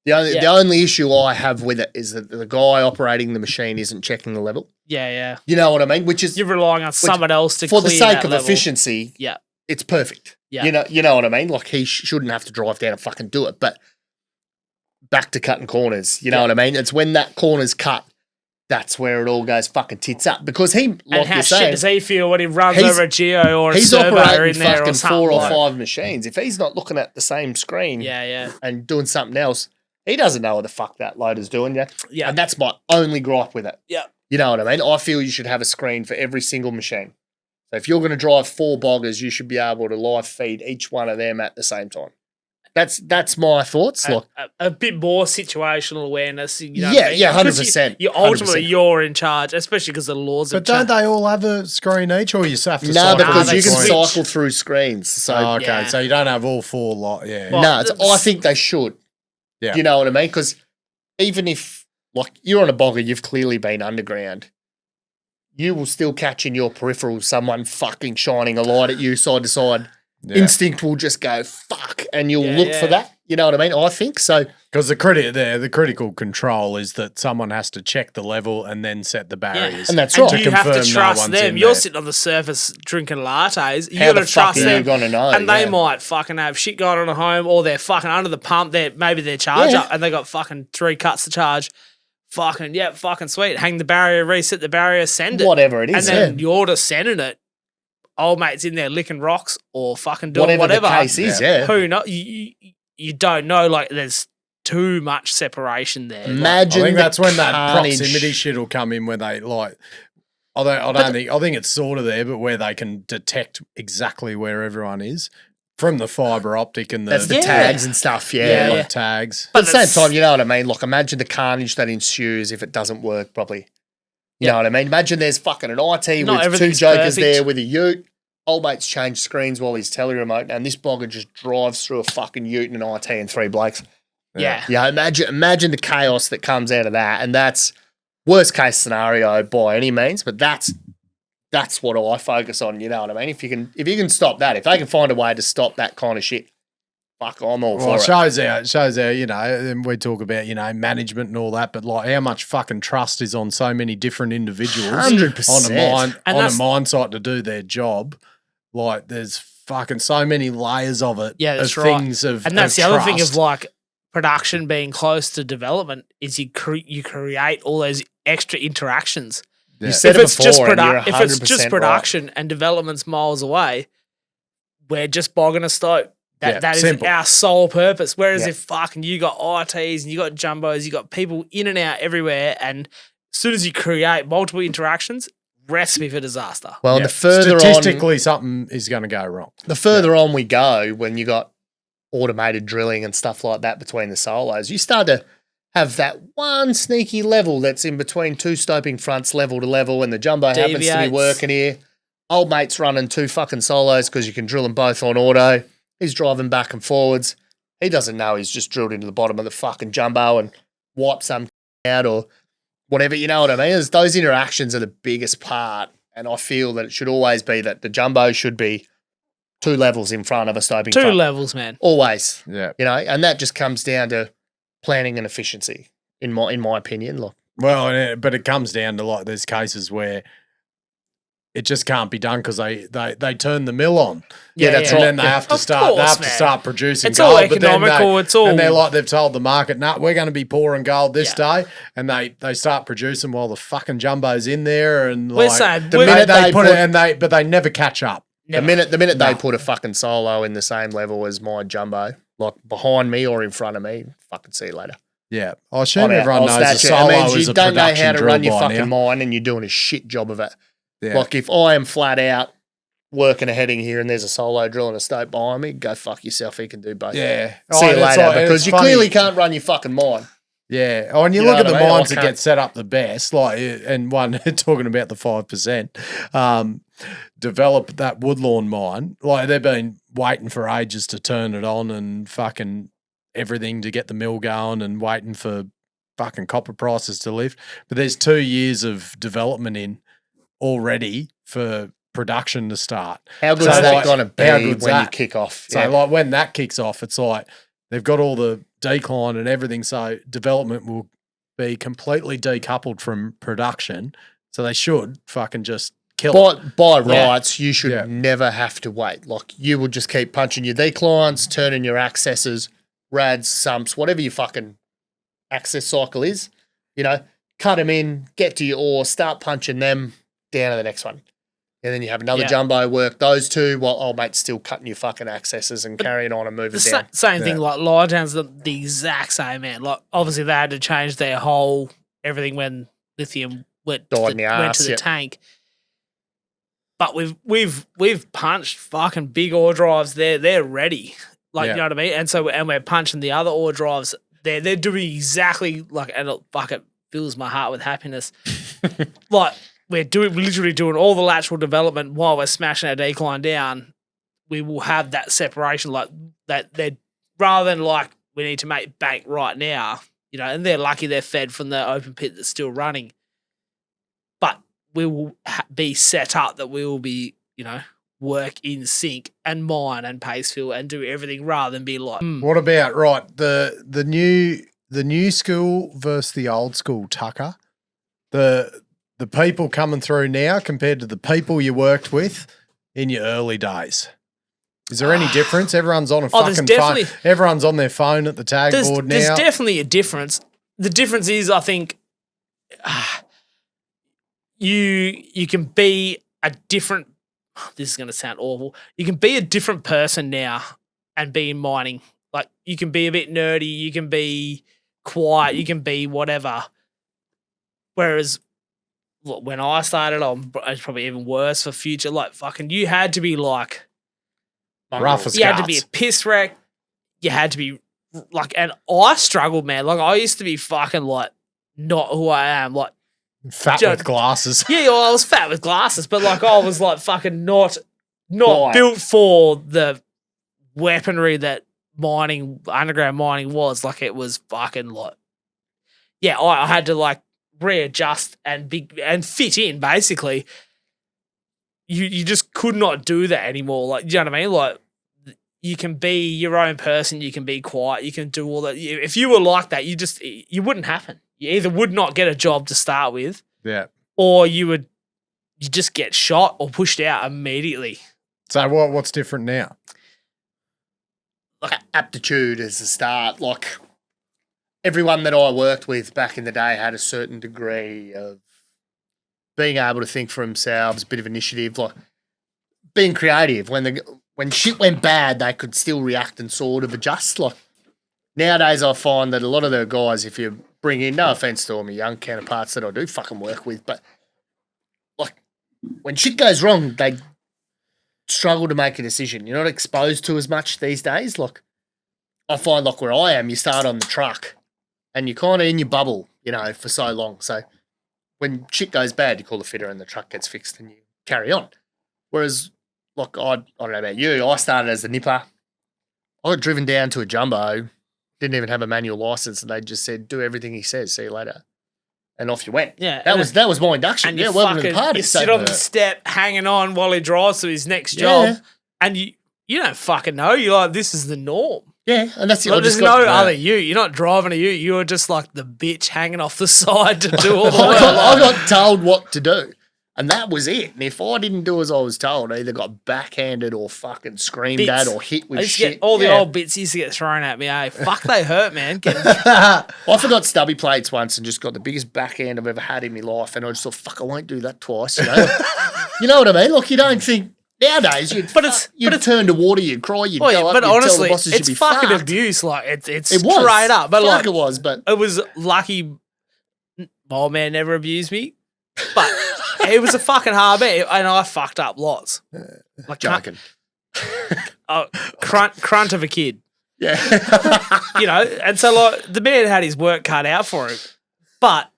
the only issue I have with it is that the guy operating the machine isn't checking the level. Yeah. You know what I mean? Which is You're relying on someone else to for the clear sake that of level. efficiency. Yeah. It's perfect. Yeah. You know what I mean? Like he shouldn't have to drive down and fucking do it. But back to cutting corners. You know what I mean? It's when that corner's cut, that's where it all goes fucking tits up. Because he, like And how you're shit saying, does he feel when he runs he's- over a Geo or a he's Surveyor operating in there or fucking something? 4 or like- 5 machines. If he's not looking at the same screen Yeah. and doing something else, he doesn't know what the fuck that loader's doing. Yeah. And that's my only gripe with it. Yeah. You know what I mean? I feel you should have a screen for every single machine. So if you're going to drive 4 boggers, you should be able to live feed each one of them at the same time. That's my thoughts. Like, A bit more situational awareness. You know Yeah, what I mean? yeah, 'Cause 100%, You ultimately 100%. you're in charge, especially because the laws But have don't changed. they all have a screen each, or you just have to? no, cycle because they you can switch. cycle through screens. So Oh, okay, Yeah. so you don't have all 4 lot. Yeah. Well, no, I think they should. Yeah. You know what I mean? Because even if, like, you're on a bogger, you've clearly been underground. You will still catch in your peripheral someone fucking shining a light at you side to side. Yeah. Instinct will just go fuck, and you'll Yeah, look for yeah. that. You know what I mean? I think so. Because the critical control is that someone has to check the level and then set the barriers. And that's And right. you have to confirm no trust one's them. in You're there. sitting on the surface drinking lattes. You How got to the fuck trust are you them. gonna know? And they Yeah. might fucking have shit going on at home, or they're fucking under the pump. Maybe their charger, Yeah. and they got fucking 3 cuts to charge. Fucking fucking sweet. Hang the barrier, reset the barrier, send it. Whatever it And is, then yeah. you're just sending it. Old mate's in there licking rocks or fucking doing Whatever whatever. the case is, yeah. Who know? You don't know. Like there's too much separation there. Like, Imagine I think the that's when that carnage. proximity shit will come in, where they like. I think it's sort of there, but where they can detect exactly where everyone is From the fibre optic and the That's the tags and stuff, yeah, Yeah. like tags. But at the same time, you know what I mean? Like, imagine the carnage that ensues if it doesn't work properly. You know what I mean? Imagine there's fucking an IT Not with two everything's jokers perfect. there with a ute. Old mate's changed screens while he's tele-remote, and this bogger just drives through a fucking ute and an IT and 3 blokes. Yeah. Yeah, imagine the chaos that comes out of that, and that's worst case scenario by any means, but that's what I focus on. You know what I mean? If you can stop that, if they can find a way to stop that kind of shit, fuck, I'm all Well, for it shows how, you know, and we talk about, you know, management and all that, but like how much fucking trust is on so many different individuals 100%. on a mine site to do their job. Like there's fucking so many layers of it. Yeah, that's of right. things of And that's of the other thing of trust. like production being close to development is you create all those extra interactions. Yeah. You said If it it's just before, and you're if it's just 100% production and development's miles away, we're just bogging a stope. Yeah, That is simple. our sole purpose. Whereas Yeah. if fucking you got ITs and you got jumbos, you got people in and out everywhere, and as soon as you create multiple interactions, recipe for disaster. Well, Yeah. the further statistically something is going to go wrong. the further on we go, when you got automated drilling and stuff like that between the solos, you start to have that one sneaky level that's in between two stoping fronts, level to level, and the jumbo happens to be Deviates. working here. Old mate's running 2 fucking solos because you can drill them both on auto. He's driving back and forwards. He doesn't know he's just drilled into the bottom of the fucking jumbo and wiped some out or whatever. You know what I mean? Those interactions are the biggest part, and I feel that it should always be that the jumbo should be 2 levels in front of a stoping Two front. levels, man. Always. Yeah. You know, and that just comes down to planning and efficiency, in my opinion. Look, Well, but it comes down to like there's cases where it just can't be done because they turn the mill on. that's And right. then they have to Of start. They course, have to man. start producing It's all gold. but then economical, it's all- and they're like they've told the market, "No, we're going to be pouring gold this day," and they start producing while the fucking jumbo's in there, and We're like saying the we're- minute they they put put- it, and but they never catch up. never. the minute they No. put a fucking solo in the same level as my jumbo, like behind me or in front of me, fucking see you later. Yeah, I assume I'm out. everyone I'll knows a snatch it. It solo means is you a don't know production how to drill run your by fucking now. mine, and you're doing a shit job of it. Yeah. Like if I am flat out working a heading here and there's a solo drilling a stope behind me, go fuck yourself. He can do both. Yeah. See you and it's later, like- because it's you funny. clearly can't run your fucking mine. Yeah. Oh, and you You look know at the what I mean? mines I that can't- get set up the best, like, and one talking about the 5%, develop that Woodlawn mine. Like they've been waiting for ages to turn it on and fucking everything to get the mill going and waiting for fucking copper prices to lift. But there's 2 years of development in already for production to start. How good So, is that like, going to be how when good's you that? kick off? So like when that kicks off, it's like they've got all the decline and everything. So development will be completely decoupled from production. So they should fucking just kill it. By Yeah. rights, you should Yeah. never have to wait. Like you will just keep punching your declines, turning your accesses, rads, sumps, whatever your fucking access cycle is. You know, cut them in, get to your ore, start punching them down to the next one. And then you have another Yeah. jumbo work those two while old mate's still cutting your fucking accesses and carrying on and moving The down. same thing, Yeah. like Liontown's the exact same, man. Like obviously they had to change their whole everything when lithium went Died to in the, the went arse, to the yep. tank. But we've punched fucking big ore drives. They're ready. Like Yeah. you know what I mean? And we're punching the other ore drives. They're doing exactly like, and it fills my heart with happiness. Like we're literally doing all the lateral development while we're smashing our decline down. We will have that separation like that. They're rather than like we need to make bank right now, you know. And they're lucky they're fed from the open pit that's still running. But we will be set up that we will be, you know, work in sync and mine and pace fill and do everything rather than be like, What about the new school versus the old school, Tucker? The people coming through now compared to the people you worked with in your early days. Is there any difference? Everyone's on a there's fucking phone. definitely- Everyone's on their phone at the tag board now. There's definitely a difference. The difference is, I think, you can be a different. This is going to sound awful. You can be a different person now and be in mining. Like you can be a bit nerdy. You can be quiet. You can be whatever. Whereas look, when I started, it's probably even worse for future. Like fucking, you had to be like Rough as You had to be a guts. piss wreck. You had to be like, and I struggled, man. Like I used to be fucking like not who I am. Like, Fat with glasses. yeah, well, I was fat with glasses, but like I was like fucking not Right. built for the weaponry that underground mining was. Like it was fucking like, yeah, I had to like readjust and fit in basically. You just could not do that anymore. Like, you know what I mean? Like, you can be your own person. You can be quiet. You can do all that. If you were like that, you wouldn't happen. You either would not get a job to start with, Yeah. or you just get shot or pushed out immediately. So what's different now? Like aptitude as a start. Like everyone that I worked with back in the day had a certain degree of being able to think for themselves, a bit of initiative, like being creative. When shit went bad, they could still react and sort of adjust. Like nowadays, I find that a lot of the guys, if you bring in, no offense to all my young counterparts that I do fucking work with, but like when shit goes wrong, they struggle to make a decision. You're not exposed to as much these days. Like I find like where I am, you start on the truck and you're kind of in your bubble, for so long. So when shit goes bad, you call the fitter and the truck gets fixed and you carry on. Whereas, like, I don't know about you, I started as a nipper. I got driven down to a jumbo, didn't even have a manual license, and they just said, do everything he says, see you later. And off you went. Yeah. That was my induction. And Yeah, you welcome to fucking, the party. you sit on the step hanging on while he drives to his next job, and you don't fucking know. You're like, this is the norm. Yeah, and that's Like, there's no other you. You're not driving a ute. You're just like the bitch hanging off the side to do all the work. I got told what to do, and that was it. And if I didn't do as I was told, I either got backhanded or fucking screamed at or hit I with used to get shit. all the old bits used to get thrown at me. Fuck, they hurt, man. I forgot stubby plates once and just got the biggest backhand I've ever had in my life, and I just thought, fuck, I won't do that twice. You know what I mean? Like, you don't think nowadays you'd turn to water, you'd cry, you'd go up, but you'd honestly, tell the bosses it's you'd be fucking fucked. abuse. Like it's It was straight up. But Fuck like it was, but it was lucky. My old man never abused me, but it was a fucking hard bit, and I fucked up lots. Like joking. Crunt of a kid, Yeah. And so like the man had his work cut out for him, but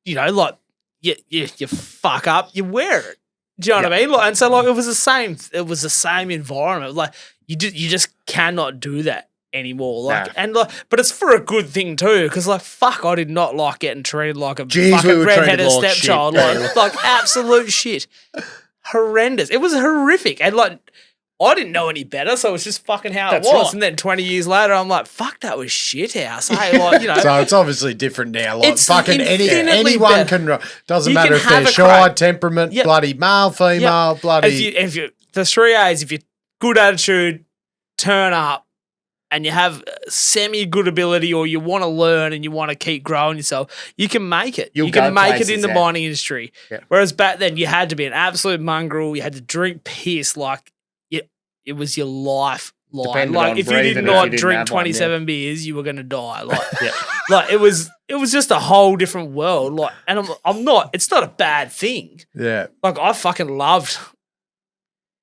like you fuck up, you wear it. Do you know what I mean? Like, and so like it was the same environment. Like you just cannot do that anymore. Like but it's for a good thing too, because like fuck, I did not like getting treated like a fucking redheaded like stepchild. shit. Like absolute shit. Horrendous. It was horrific. And like I didn't know any better, so it was just fucking how That's it was. right. And then 20 years later, I'm like, fuck, that was shit house. Hey, like, So it's obviously different now. Like It's fucking infinitely anyone better. doesn't You matter can if have they're a shy, crack. temperament, Yep. bloody male, female, bloody. If you the 3 A's, if you're good attitude, turn up, and you have semi-good ability, or you want to learn and you want to keep growing yourself, you can make it. You'll You can go make it places, in the yeah. mining industry. Yeah. Whereas back then, you had to be an absolute mongrel. You had to drink piss like it was your life. Depended Like on if you breathing, did if not you didn't drink have one, 27 beers, you were gonna die. Like, Yeah. like it was just a whole different world. Like, and I'm not. It's not a bad thing. Yeah. Like I fucking loved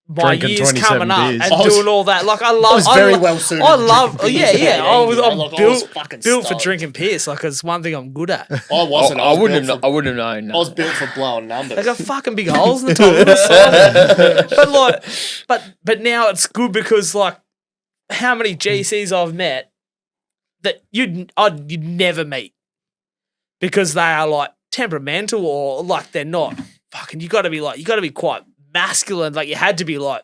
my Drinking years 27 coming up beers. and I was- doing all that. Like I I love. was very well suited. I to love. drinking Yeah, beers yeah. at I that was. age, I'm like, I was built fucking for stoked. drinking piss. Like it's one thing I'm good at. I wasn't. I wouldn't built have known. I was built for blowing numbers. I got fucking big holes in the top of the side. But like, but now it's good because like, how many GCs I've met that you'd never meet because they are like temperamental or like they're not fucking. You got to be quite masculine. Like you had to be like,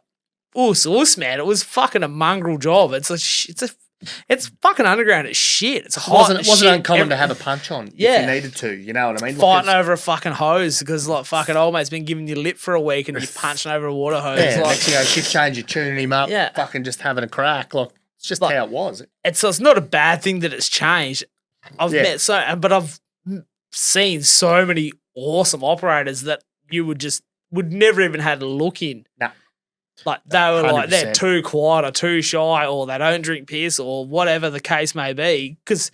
us, man. It was fucking a mongrel job. It's fucking underground as shit. It's hot. It wasn't uncommon to have a punch on if Yeah. you needed to. You know what I mean? fighting over a fucking hose because like fucking old mate's been giving you lip for a week and you're punching over a water hose. Yeah, Like, next thing you know, shift change, you're tuning him up, Yeah. fucking just having a crack. Like, it's just Like- how it was. so it's not a bad thing that it's changed. I've Yeah. met but I've seen so many awesome operators that you would never even had a look in. Nah. Like they were like they're 100%. too quiet or too shy or they don't drink piss or whatever the case may be. Because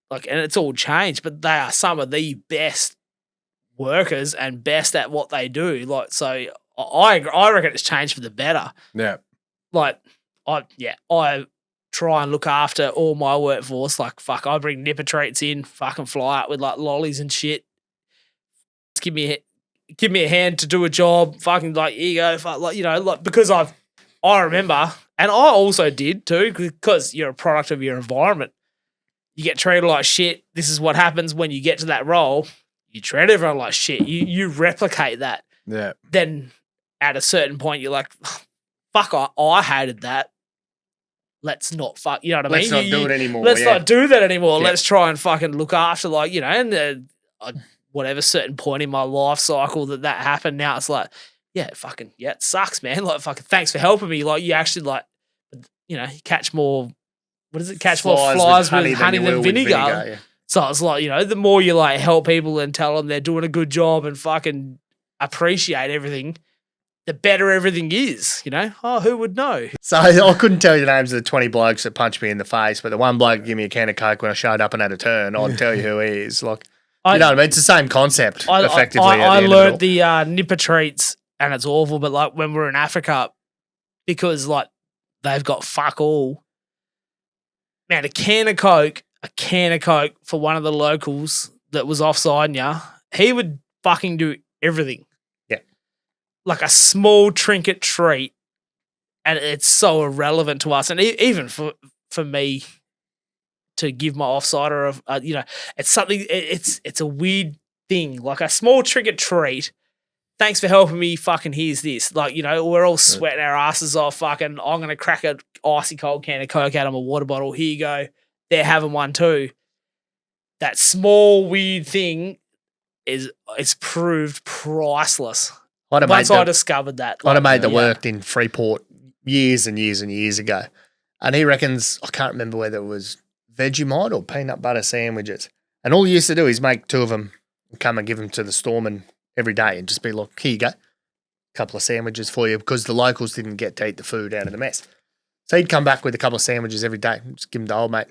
like, and it's all changed, but they are some of the best workers and best at what they do. Like, so I reckon it's changed for the better. Yeah. Like, I try and look after all my workforce. Like, fuck, I bring nipper treats in, fucking fly out with like lollies and shit. Just give me a hand to do a job. Fucking like, here you go. Fuck, like, you know, like, because I remember, and I also did too, because you're a product of your environment. You get treated like shit. This is what happens when you get to that role. You treat everyone like shit. You replicate that. Yeah. Then at a certain point, you're like, fuck, I hated that. Let's not fuck, you know what I mean? Let's not do it anymore. Let's not do that anymore. Yeah. Let's try and fucking look after, like, you know, and whatever certain point in my life cycle that happened. Now it's like, it sucks, man. Like, fucking thanks for helping me. Like, you actually, like, you know, you catch more, what is it? Catch more flies with honey than vinegar. Yeah. So it's like, you know, the more you like help people and tell them they're doing a good job and fucking appreciate everything, the better everything is, you know? Oh, who would know? So I couldn't tell you the names of the 20 blokes that punched me in the face, but the one bloke gave me a can of Coke when I showed up and had a turn. I'd tell you who he is. Like, you know what I mean? It's the same concept, effectively. I learned the nipper treats, and it's awful, but like when we're in Africa, because like they've got fuck all. Man, a can of Coke for one of the locals that was offside ya, he would fucking do everything. Yeah. Like a small trinket treat, and it's so irrelevant to us. And even for me to give my offsider, you know, it's something, it's a weird thing. Like a small trinket treat, thanks for helping me, fucking here's this. Like, you know, we're all sweating our asses off, fucking, I'm going to crack a icy cold can of Coke out of my water bottle. Here you go. They're having one too. That small weird thing is proved priceless. Once I discovered that. I had a mate that worked in Freeport years and years and years ago, and he reckons, I can't remember whether it was Vegemite or peanut butter sandwiches, and all he used to do is make two of them and come and give them to the storeman every day and just be like, here you go, a couple of sandwiches for you, because the locals didn't get to eat the food out of the mess. So he'd come back with a couple of sandwiches every day, just give them to old mate.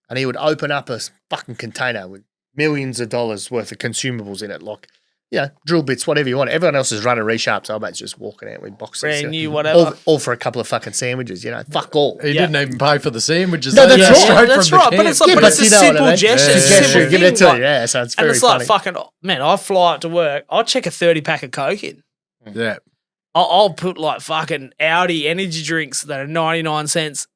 And he would open up a fucking container with millions of dollars worth of consumables in it, like, you know, drill bits, whatever you want. Everyone else is running resharps. Old mate's just walking out with boxes. Brand new, whatever. All for a couple of fucking sandwiches, you know. Fuck all. He didn't even pay for the sandwiches. No, that's right. Straight That's from the right. But can. it's like, but it's a you know what simple I mean? gesture. It's It's a a gesture. simple Give it thing. to you, yeah. So it's And very it's like funny. fucking, man, I fly up to work. I'll check a 30-pack of Coke in. Yeah. I'll put like fucking Audi energy drinks that are 99 cents,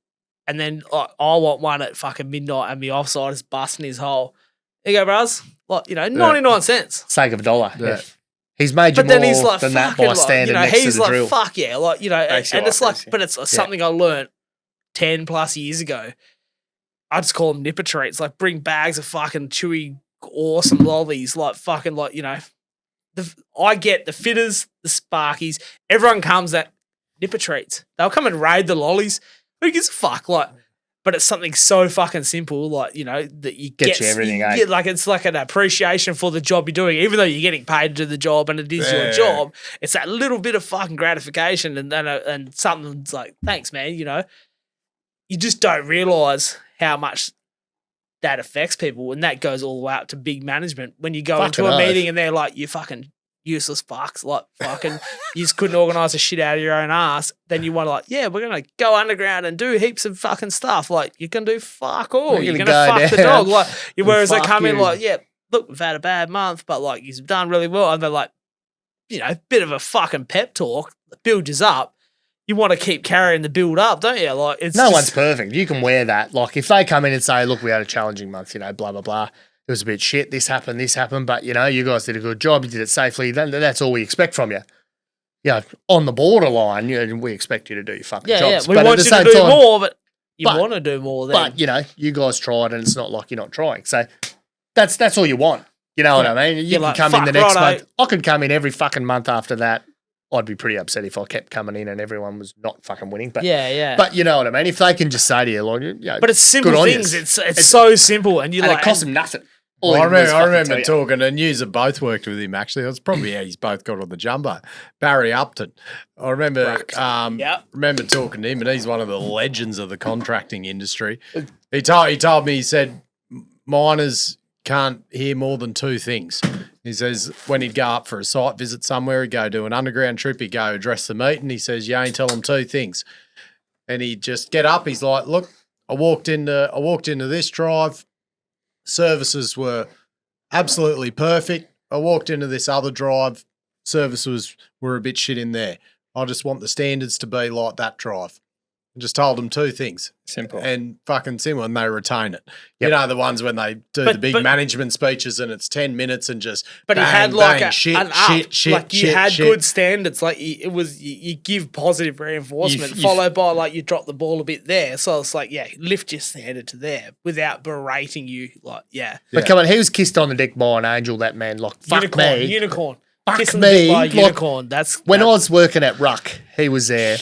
and then like, I want one at fucking midnight, and my offside is busting his hole. There you go, bros. Like, you know, 99 cents. Sake of $1. Yeah. Yeah. He's made you But then more he's like, than that fucking, by like, standing you know, next to he's the like, drill. fuck yeah, like, you know, Makes you and it's like like, this, yeah. but it's something I learned 10 plus years ago. I just call them nipper treats. Like, bring bags of fucking chewy, awesome lollies. Like, fucking, like, you know, I get the fitters, the sparkies. Everyone comes at nipper treats. They'll come and raid the lollies. Who gives a fuck? Like, but it's something so fucking simple, like, you know, that you Gets you everything, eh? like, it's like an appreciation for the job you're doing, even though you're getting paid to do the job and it is your job. It's that little bit of fucking gratification, and something's like, thanks, man. You know, you just don't realize how much that affects people, and that goes all the way up to big management. When you go into a meeting and they're like, you fucking useless fucks, like fucking you just couldn't organise a shit out of your own ass, then you want to like, yeah, we're going to go underground and do heaps of fucking stuff. Like, you can do fuck all. You're going to fuck the dog. Like, whereas they come in like, yeah, look, we've had a bad month, but like, you've done really well. And they're like, you know, bit of a fucking pep talk, build you up. You want to keep carrying the build up, don't you? Like, it's No one's perfect. You can wear that. Like, if they come in and say, look, we had a challenging month, you know, blah, blah, blah. It was a bit shit. This happened, but, you know, you guys did a good job. You did it safely. Then that's all we expect from you. You know, on the borderline, you know, we expect you to do your fucking jobs. We but want at the you to same do time, more, but you want to do more then. But, you know, you guys tried and it's not like you're not trying. So that's all you want. You know what I mean? You You're can like, come in the fuck, next righto. month. I could come in every fucking month after that. I'd be pretty upset if I kept coming in and everyone was not fucking winning. But yeah. But you know what I mean? If they can just say to you, like, you know, But it's simple good on things. yous. It's so simple, and you and like it costs them nothing. All Well, he can do is I fucking remember tell you. talking, and yous have both worked with him, actually. That's probably how he's both got on the jumbo. Barry Upton. I remember remember talking to him, and he's one of the legends of the contracting industry. He told me, he said, miners can't hear more than two things. He says when he'd go up for a site visit somewhere, he'd go do an underground trip, he'd go address the meeting. He says, you only tell them 2 things. And he'd just get up. He's like, look, I walked into this drive. Services were absolutely perfect. I walked into this other drive. Services were a bit shit in there. I just want the standards to be like that drive. I just told them 2 things. Simple. And fucking simple, and they retain it. Yep. You know, the ones when they do the big management speeches and it's 10 minutes and just But bang, he had like bang, shit, an up. shit, like you shit, had shit. good standards. Like it was, you give positive reinforcement, followed by like you drop the ball a bit there. So it's like, yeah, lift your standard to there without berating you. Like, yeah. But come on, he was kissed on the dick by an angel, that man. Like, fuck me. Unicorn. Fuck Kissing me. the dick by a Like, unicorn. when I was working at Ruck, he was there.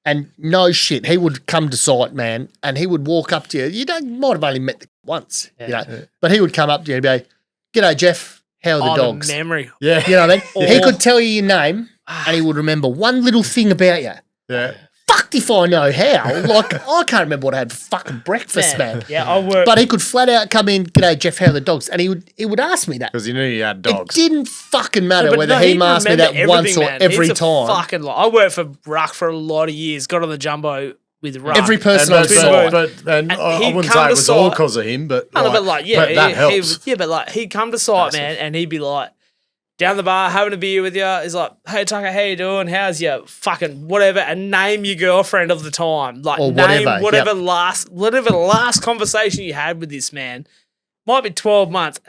And no shit, he would come to site, man, and he would walk up to you. You might have only met the once, you know, but he would come up to you and be like, "G'day, Jeff. How are the dogs?" The memory. Yeah. You know what I mean? He Or- could tell you your name, and he would remember one little thing about you. Yeah. Fucked if I know how. Like, I can't remember what I had for fucking breakfast, man. Yeah, I work. But he could flat out come in, "G'day, Jeff. How are the dogs?" And he would ask me that. Because he knew you had dogs. It didn't fucking matter But whether no, he he'd asked me remember that once everything, or man. every He's a time. Fucking I worked for Ruck for a lot of years. Got on the jumbo with Ruck. Every person And on but, site. but I he'd wouldn't come say it to was all site- because of him, but, No, but like, yeah, but that he helps. was, yeah, but like he'd come to site, man, and he'd be like down the bar having a beer with you. He's like, "Hey Tucker, how you doing? How's your fucking whatever?" And name your girlfriend of the time, like Or name whatever, whatever last conversation you had with this man. Might be 12 months,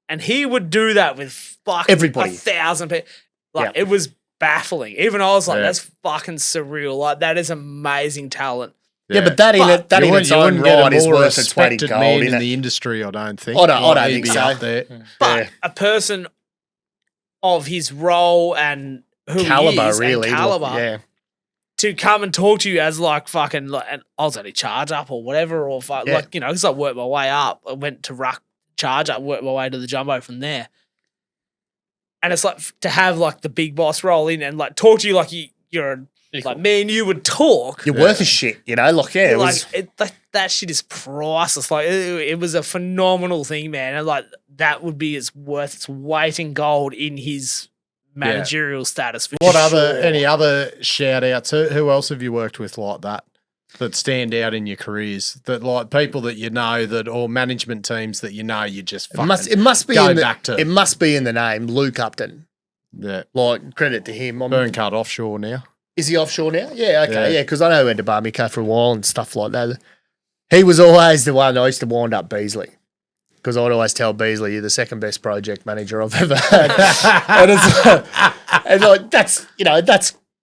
and he would do that with fucking Everybody. 1,000 people. Like Yep. it was baffling. Even I was like, Yeah. "That's fucking surreal." Like that is amazing talent. Yeah, but that in You its own wouldn't get right a is more worth its weight in respected gold, man innit? in the industry, I don't think. I don't Like, he'd think be so. up there. But Yeah. a person of his role and who Caliber, he is really. and caliber Yeah. to come and talk to you as like fucking like, and I was only charge up or whatever or Yeah. like, you know, because I worked my way up. I went to Ruck charge up, worked my way to the jumbo from there. And it's like to have like the big boss roll in and like talk to you like you're like me and you would talk. You're worth a shit, you know? Like, yeah, it like was. that shit is priceless. Like it was a phenomenal thing, man. And like that would be worth its weight in gold in his managerial status. For Any other shout outs? Who else have you worked with like that stand out in your careers? That like people that you know or management teams that you know you just fucking It must be go in back to. It must be in the name, Luke Upton. Yeah. Like, credit to him. Burn cut offshore now. Is he offshore now? Yeah, okay, Yeah. yeah, because I know he went to Barmico for a while and stuff like that. He was always the one I used to wind up Beasley. Because I'd always tell Beasley, "You're the second best project manager I've ever had." and like, that's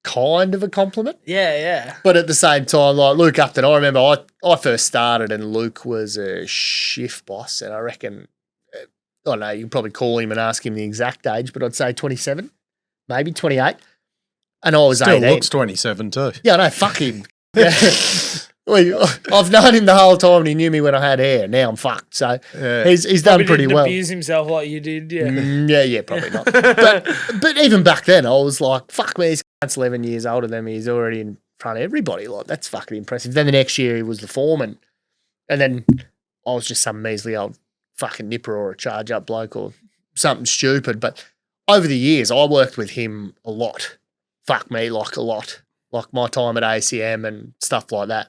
kind of a compliment. Yeah. But at the same time, like Luke Upton, I remember I first started and Luke was a shift boss, and I reckon, I don't know, you can probably call him and ask him the exact age, but I'd say 27, maybe 28. And I was Still 18. looks 27 too. Yeah, no, fuck him. Yeah. I've known him the whole time and he knew me when I had hair. Now I'm fucked. So Yeah. he's done Probably pretty didn't well. abuse himself like you did, yeah. Yeah, probably not. But even back then, I was like, fuck me, this cunt's 11 years older than me. He's already in front of everybody. Like, that's fucking impressive. Then the next year, he was the foreman. And then I was just some measly old fucking nipper or a charge up bloke or something stupid. But over the years, I worked with him a lot. Fuck me, like a lot. Like my time at ACM and stuff like that.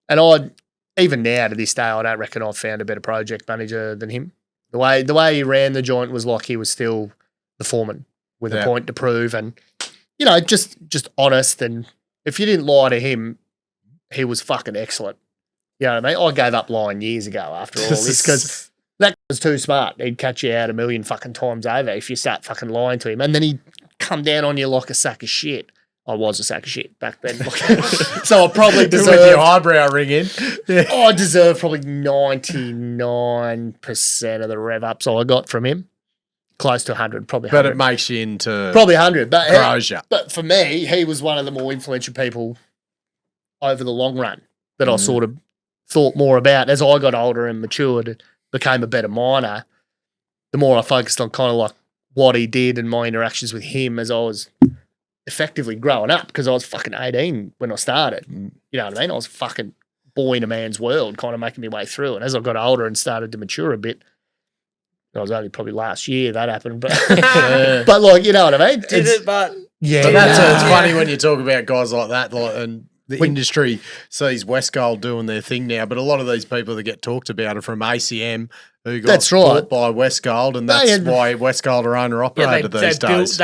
And even now to this day, I don't reckon I've found a better project manager than him. The way he ran the joint was like he was still the foreman with a point to prove, and just honest. And if you didn't lie to him, he was fucking excellent. You know what I mean? I gave up lying years ago after all this because that was too smart. He'd catch you out a million fucking times over if you start fucking lying to him, and then he'd come down on you like a sack of shit. I was a sack of shit back then. So I probably deserved... With your eyebrow ring in. Yeah. I deserve probably 99% of the rev ups I got from him. Close to 100, probably 100. But it makes you into... Probably 100. But for me, he was one of the more influential people over the long run that I sort of thought more about. As I got older and matured and became a better miner, the more I focused on kind of like what he did and my interactions with him as I was... effectively growing up, because I was fucking 18 when I started. You know what I mean? I was a fucking boy in a man's world, kind of making my way through. And as I got older and started to mature a bit, It was only probably last year that happened, but but like you know what I mean? Did it, but Yeah, But it's funny when you talk about guys like that, like, and the industry sees Westgold doing their thing now. But a lot of these people that get talked about are from ACM, who got That's bought right. by Westgold, and that's why Westgold are owner operator these days.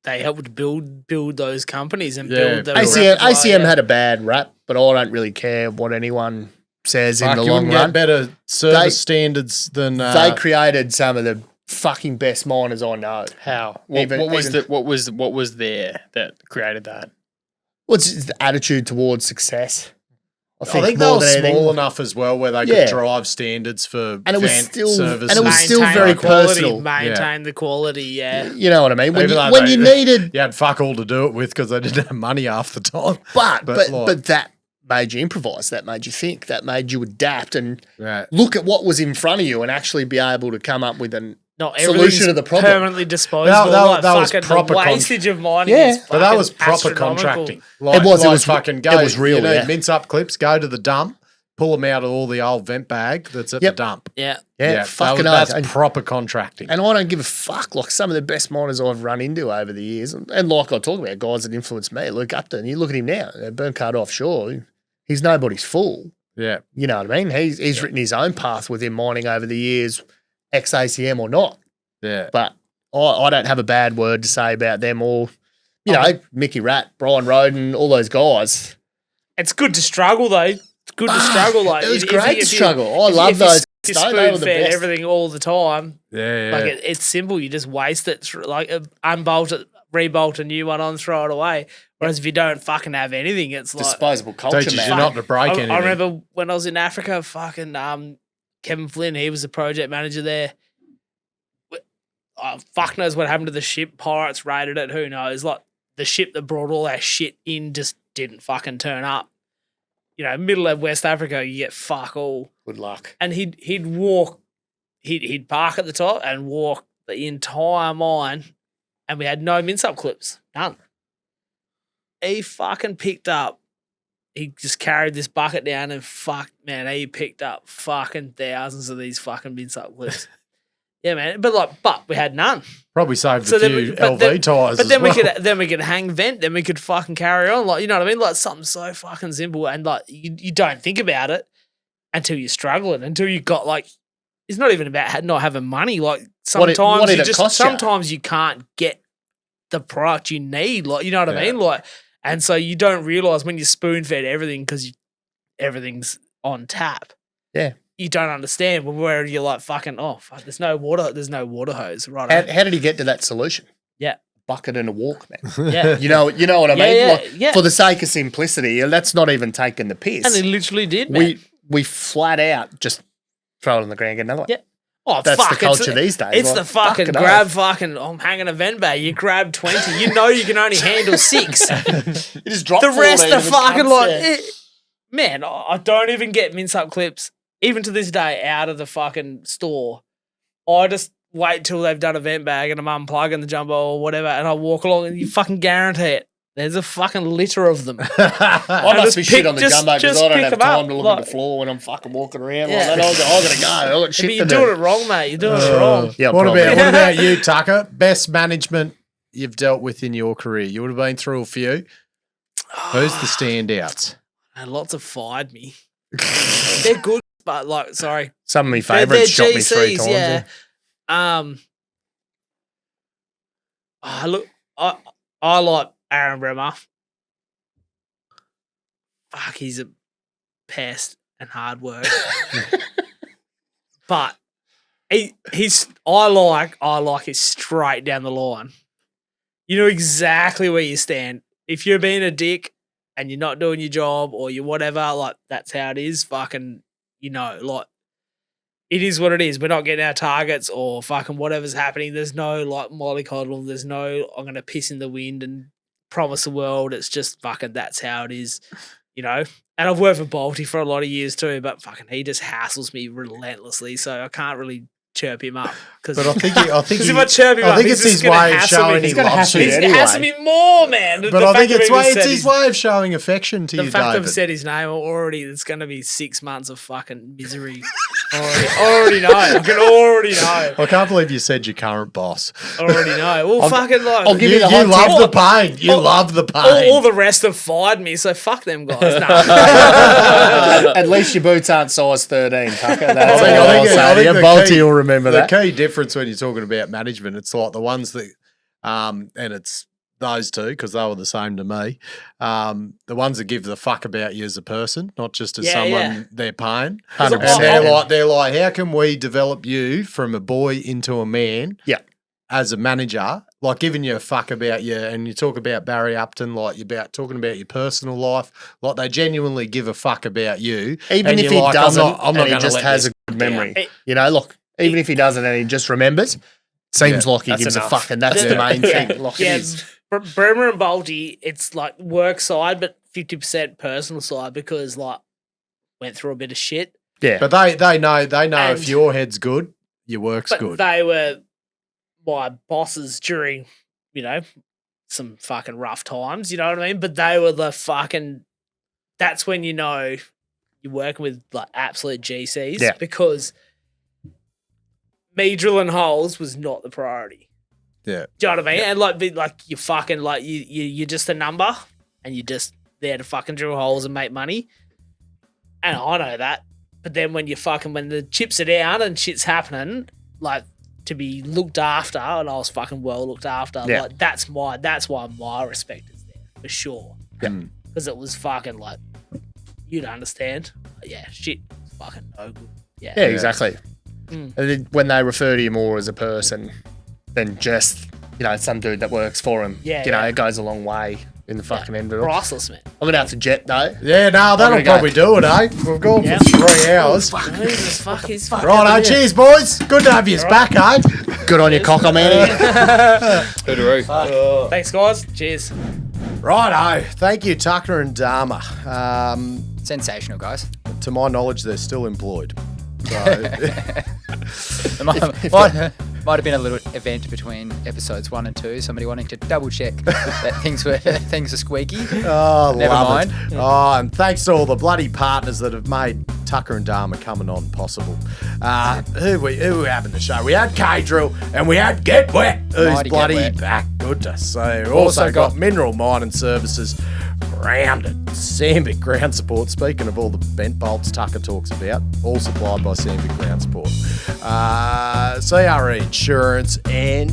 They helped build those companies and Yeah. build the ACM had a bad rap, but I don't really care what anyone says in the you long wouldn't run. get better service standards than They created some of the fucking best miners I know. How? Even- What was there that created that? What's the attitude towards success? I think they more were than anything. small enough as well where they Yeah. could drive standards for And it was vent still- services. and it was still Maintain very the quality, personal. Maintain the quality, yeah. You know what I mean? When Even though you they- needed, You had fuck all to do it with because they didn't have money half the time. but like- that made you improvise. That made you think. That made you adapt and Right. look at what was in front of you and actually be able to come up with an Not solution everything's to the problem. permanently disposable. That was fucking proper the wastage of mining Yeah. is But that fucking was proper astronomical. contracting. It was fucking go. it was real, You know, yeah. mince up clips, go to the dump, pull them out of all the old vent bag that's at Yep. the dump. Yeah. Yeah, fucking oath. that's proper contracting. And I don't give a fuck. Like some of the best miners I've run into over the years, and like I talk about guys that influenced me, Luke Upton. You look at him now, Burncard offshore. He's nobody's fool. Yeah. You know what I mean? He's written his own path within mining over the years, ex ACM or not. Yeah. But I don't have a bad word to say about them or, you know, Mickey Ratt, Brian Roden, all those guys. It's good to struggle though. It's good to struggle. Like It was if great you- to if you- struggle. I if love you those. you They were the spoon-fed best. everything all the time. Yeah. Like it's simple. You just waste it. Like unbolt it, rebolt a new one on, throw it away. Whereas if you don't fucking have anything, it's like Disposable culture, Teaches man. you not to break anything. I remember when I was in Africa, fucking Kevin Flynn, he was the project manager there. Fuck knows what happened to the ship. Pirates raided it. Who knows? Like the ship that brought all that shit in just didn't fucking turn up. You know, middle of West Africa, you get fuck all. Good luck. And he'd walk, he'd park at the top and walk the entire mine, and we had no mince up clips, none. He fucking picked up. He just carried this bucket down and he picked up fucking thousands of these fucking mince up clips. Yeah, man. But we had none. Probably saved So a then few we- but LV then- tires But as then well. we could hang vent, then we could fucking carry on. Like, you know what I mean? Like something so fucking simple. And like you don't think about it until you're struggling, until you got like it's not even about not having money. Like What sometimes did you it just cost you? sometimes you can't get the product you need. Like, you know what I Yeah. mean? Like, and so you don't realize when you're spoon fed everything because everything's on tap. Yeah. You don't understand where you're like fucking fuck, there's no water hose, right? How did he get to that solution? Yeah. Bucket and a walk, man. Yeah. You know what I Yeah, mean? yeah, Like, yeah. For the sake of simplicity, and that's not even taking the piss. And he literally did, man. we flat out just throw it on the ground, get another one. Yeah. Oh, That's fuck, the culture these days. It's Like, the fucking fucking grab oath. fucking, I'm hanging a vent bag. You grab 20. You know you can only handle 6. You just drop The rest 14 are and it fucking comes like, out. man, I don't even get mince up clips, even to this day, out of the fucking store. I just wait till they've done a vent bag and I'm unplugging the jumbo or whatever, and I walk along and you fucking guarantee it. There's a fucking litter of them. I must be shit on the jumbo because I don't pick have them time up, to look like- at the floor when I'm fucking walking around Yeah. like that. I gotta go. I got shit But you're to doing do. it wrong, mate. You're doing it wrong. Yeah, what probably. about you, Tucker? Best management you've dealt with in your career? You would have been through a few. Who's the standouts? And lots have fired me. They're good, but like, sorry. Some of my They're favourites shot me 3 GCs, times. yeah. Yeah. Look, I like Aaron Bremer. Fuck, he's a pest and hard work. But I like it straight down the line. You know exactly where you stand. If you're being a dick and you're not doing your job or you whatever, like that's how it is. Fucking, you know, like it is what it is. We're not getting our targets or fucking whatever's happening. There's no like mollycoddle. There's no I'm gonna piss in the wind and promise the world. It's just fucking that's how it is, you know. And I've worked for Balti for a lot of years too, but fucking he just hassles me relentlessly, so I can't really chirp him up. But I think if I chirp him I up, think he's it's just his gonna way of hassle showing me. he He's gonna loves hassle you. me. He's Anyway. hassling me more, man. But I think it's his way of showing affection to The you, fact David. I've said his name already, it's going to be 6 months of fucking misery. Already know. I can already know. I can't believe you said your current boss. Already know. Well, fucking like. I'll give You, you the you hot love the pain. You love the pain. all the rest have fired me, so fuck them guys. No. At least your boots aren't size 13, Tucker. That's I all think I'll say. the Bolty key- will remember the that. key difference when you're talking about management, it's like the ones that, and it's those two because they were the same to me. The ones that give the fuck about you as a person, not just as someone they're paying. 100%. And they're like, how can we develop you from a boy into a man? Yeah. As a manager, like giving you a fuck about you, and you talk about Barry Upton, like you're about talking about your personal life, like they genuinely give a fuck about you. Even and if you're he like, doesn't, I'm not and he gonna just let has this- a good memory. Yeah. You know, look, even if he doesn't and he just remembers, seems like he that's gives enough. a fuck, and that's the main thing. Like it is. Bremer and Bolty, it's like work side, but 50% personal side because like went through a bit of shit. Yeah. But they know And- if your head's good, your work's But good. they were my bosses during, you know, some fucking rough times, you know what I mean? But they were the fucking, that's when you know you're working with like absolute GCs Yeah. because me drilling holes was not the priority. Yeah. Do you know what I mean? And like you fucking like you're just a number and you're just there to fucking drill holes and make money. And I know that. But then when the chips are down and shit's happening, like to be looked after, and I was fucking well looked after, Yeah. like that's why my respect is there for sure. Yeah. Because it was fucking like you'd understand. Yeah, shit was fucking no good. Yeah. Yeah, exactly. Mm. And then when they refer to you more as a person than just, you know, some dude that works for him, Yeah, you know, yeah. it goes a long way in the fucking end of it. Priceless, man. I'm going to have to jet, though. Yeah, no, that'll gonna go. probably do it, eh? We've gone Yeah. for 3 hours. Jesus fuck his fuck. Righto, cheers, boys. Good to have you back, eh? Good on your cock, I'm out of here. Hooroo. Thanks, guys. Cheers. Righto. Thank you, Tucker and Dahmer. Sensational, guys. To my knowledge, they're still employed. So, It might have been a little event between episodes 1 and 2. Somebody wanting to double check that things were squeaky. oh, Never love mind. it. Oh, and thanks to all the bloody partners that have made Tucker and Dahmer coming on possible. Who we having the show? We had K-Drill and we had Get Wet, who's Mighty Get bloody Wet. back. Good to see. Also got Mineral Mining Services, Rounded, Sandvik Ground Support. Speaking of all the bent bolts Tucker talks about, all supplied by Sandvik Ground Support. CRE Insurance and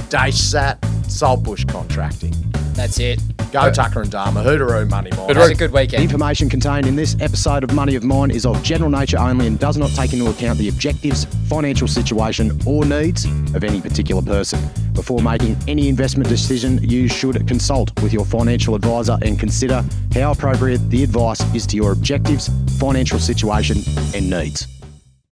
Daishsat, Saltbush Contracting. That's it. Go Tucker and Dahmer. Hooteroo, money mine. Have a good The weekend. information contained in this episode of Money of Mine is of general nature only and does not take into account the objectives, financial situation, or needs of any particular person. Before making any investment decision, you should consult with your financial advisor and consider how appropriate the advice is to your objectives, financial situation, and needs.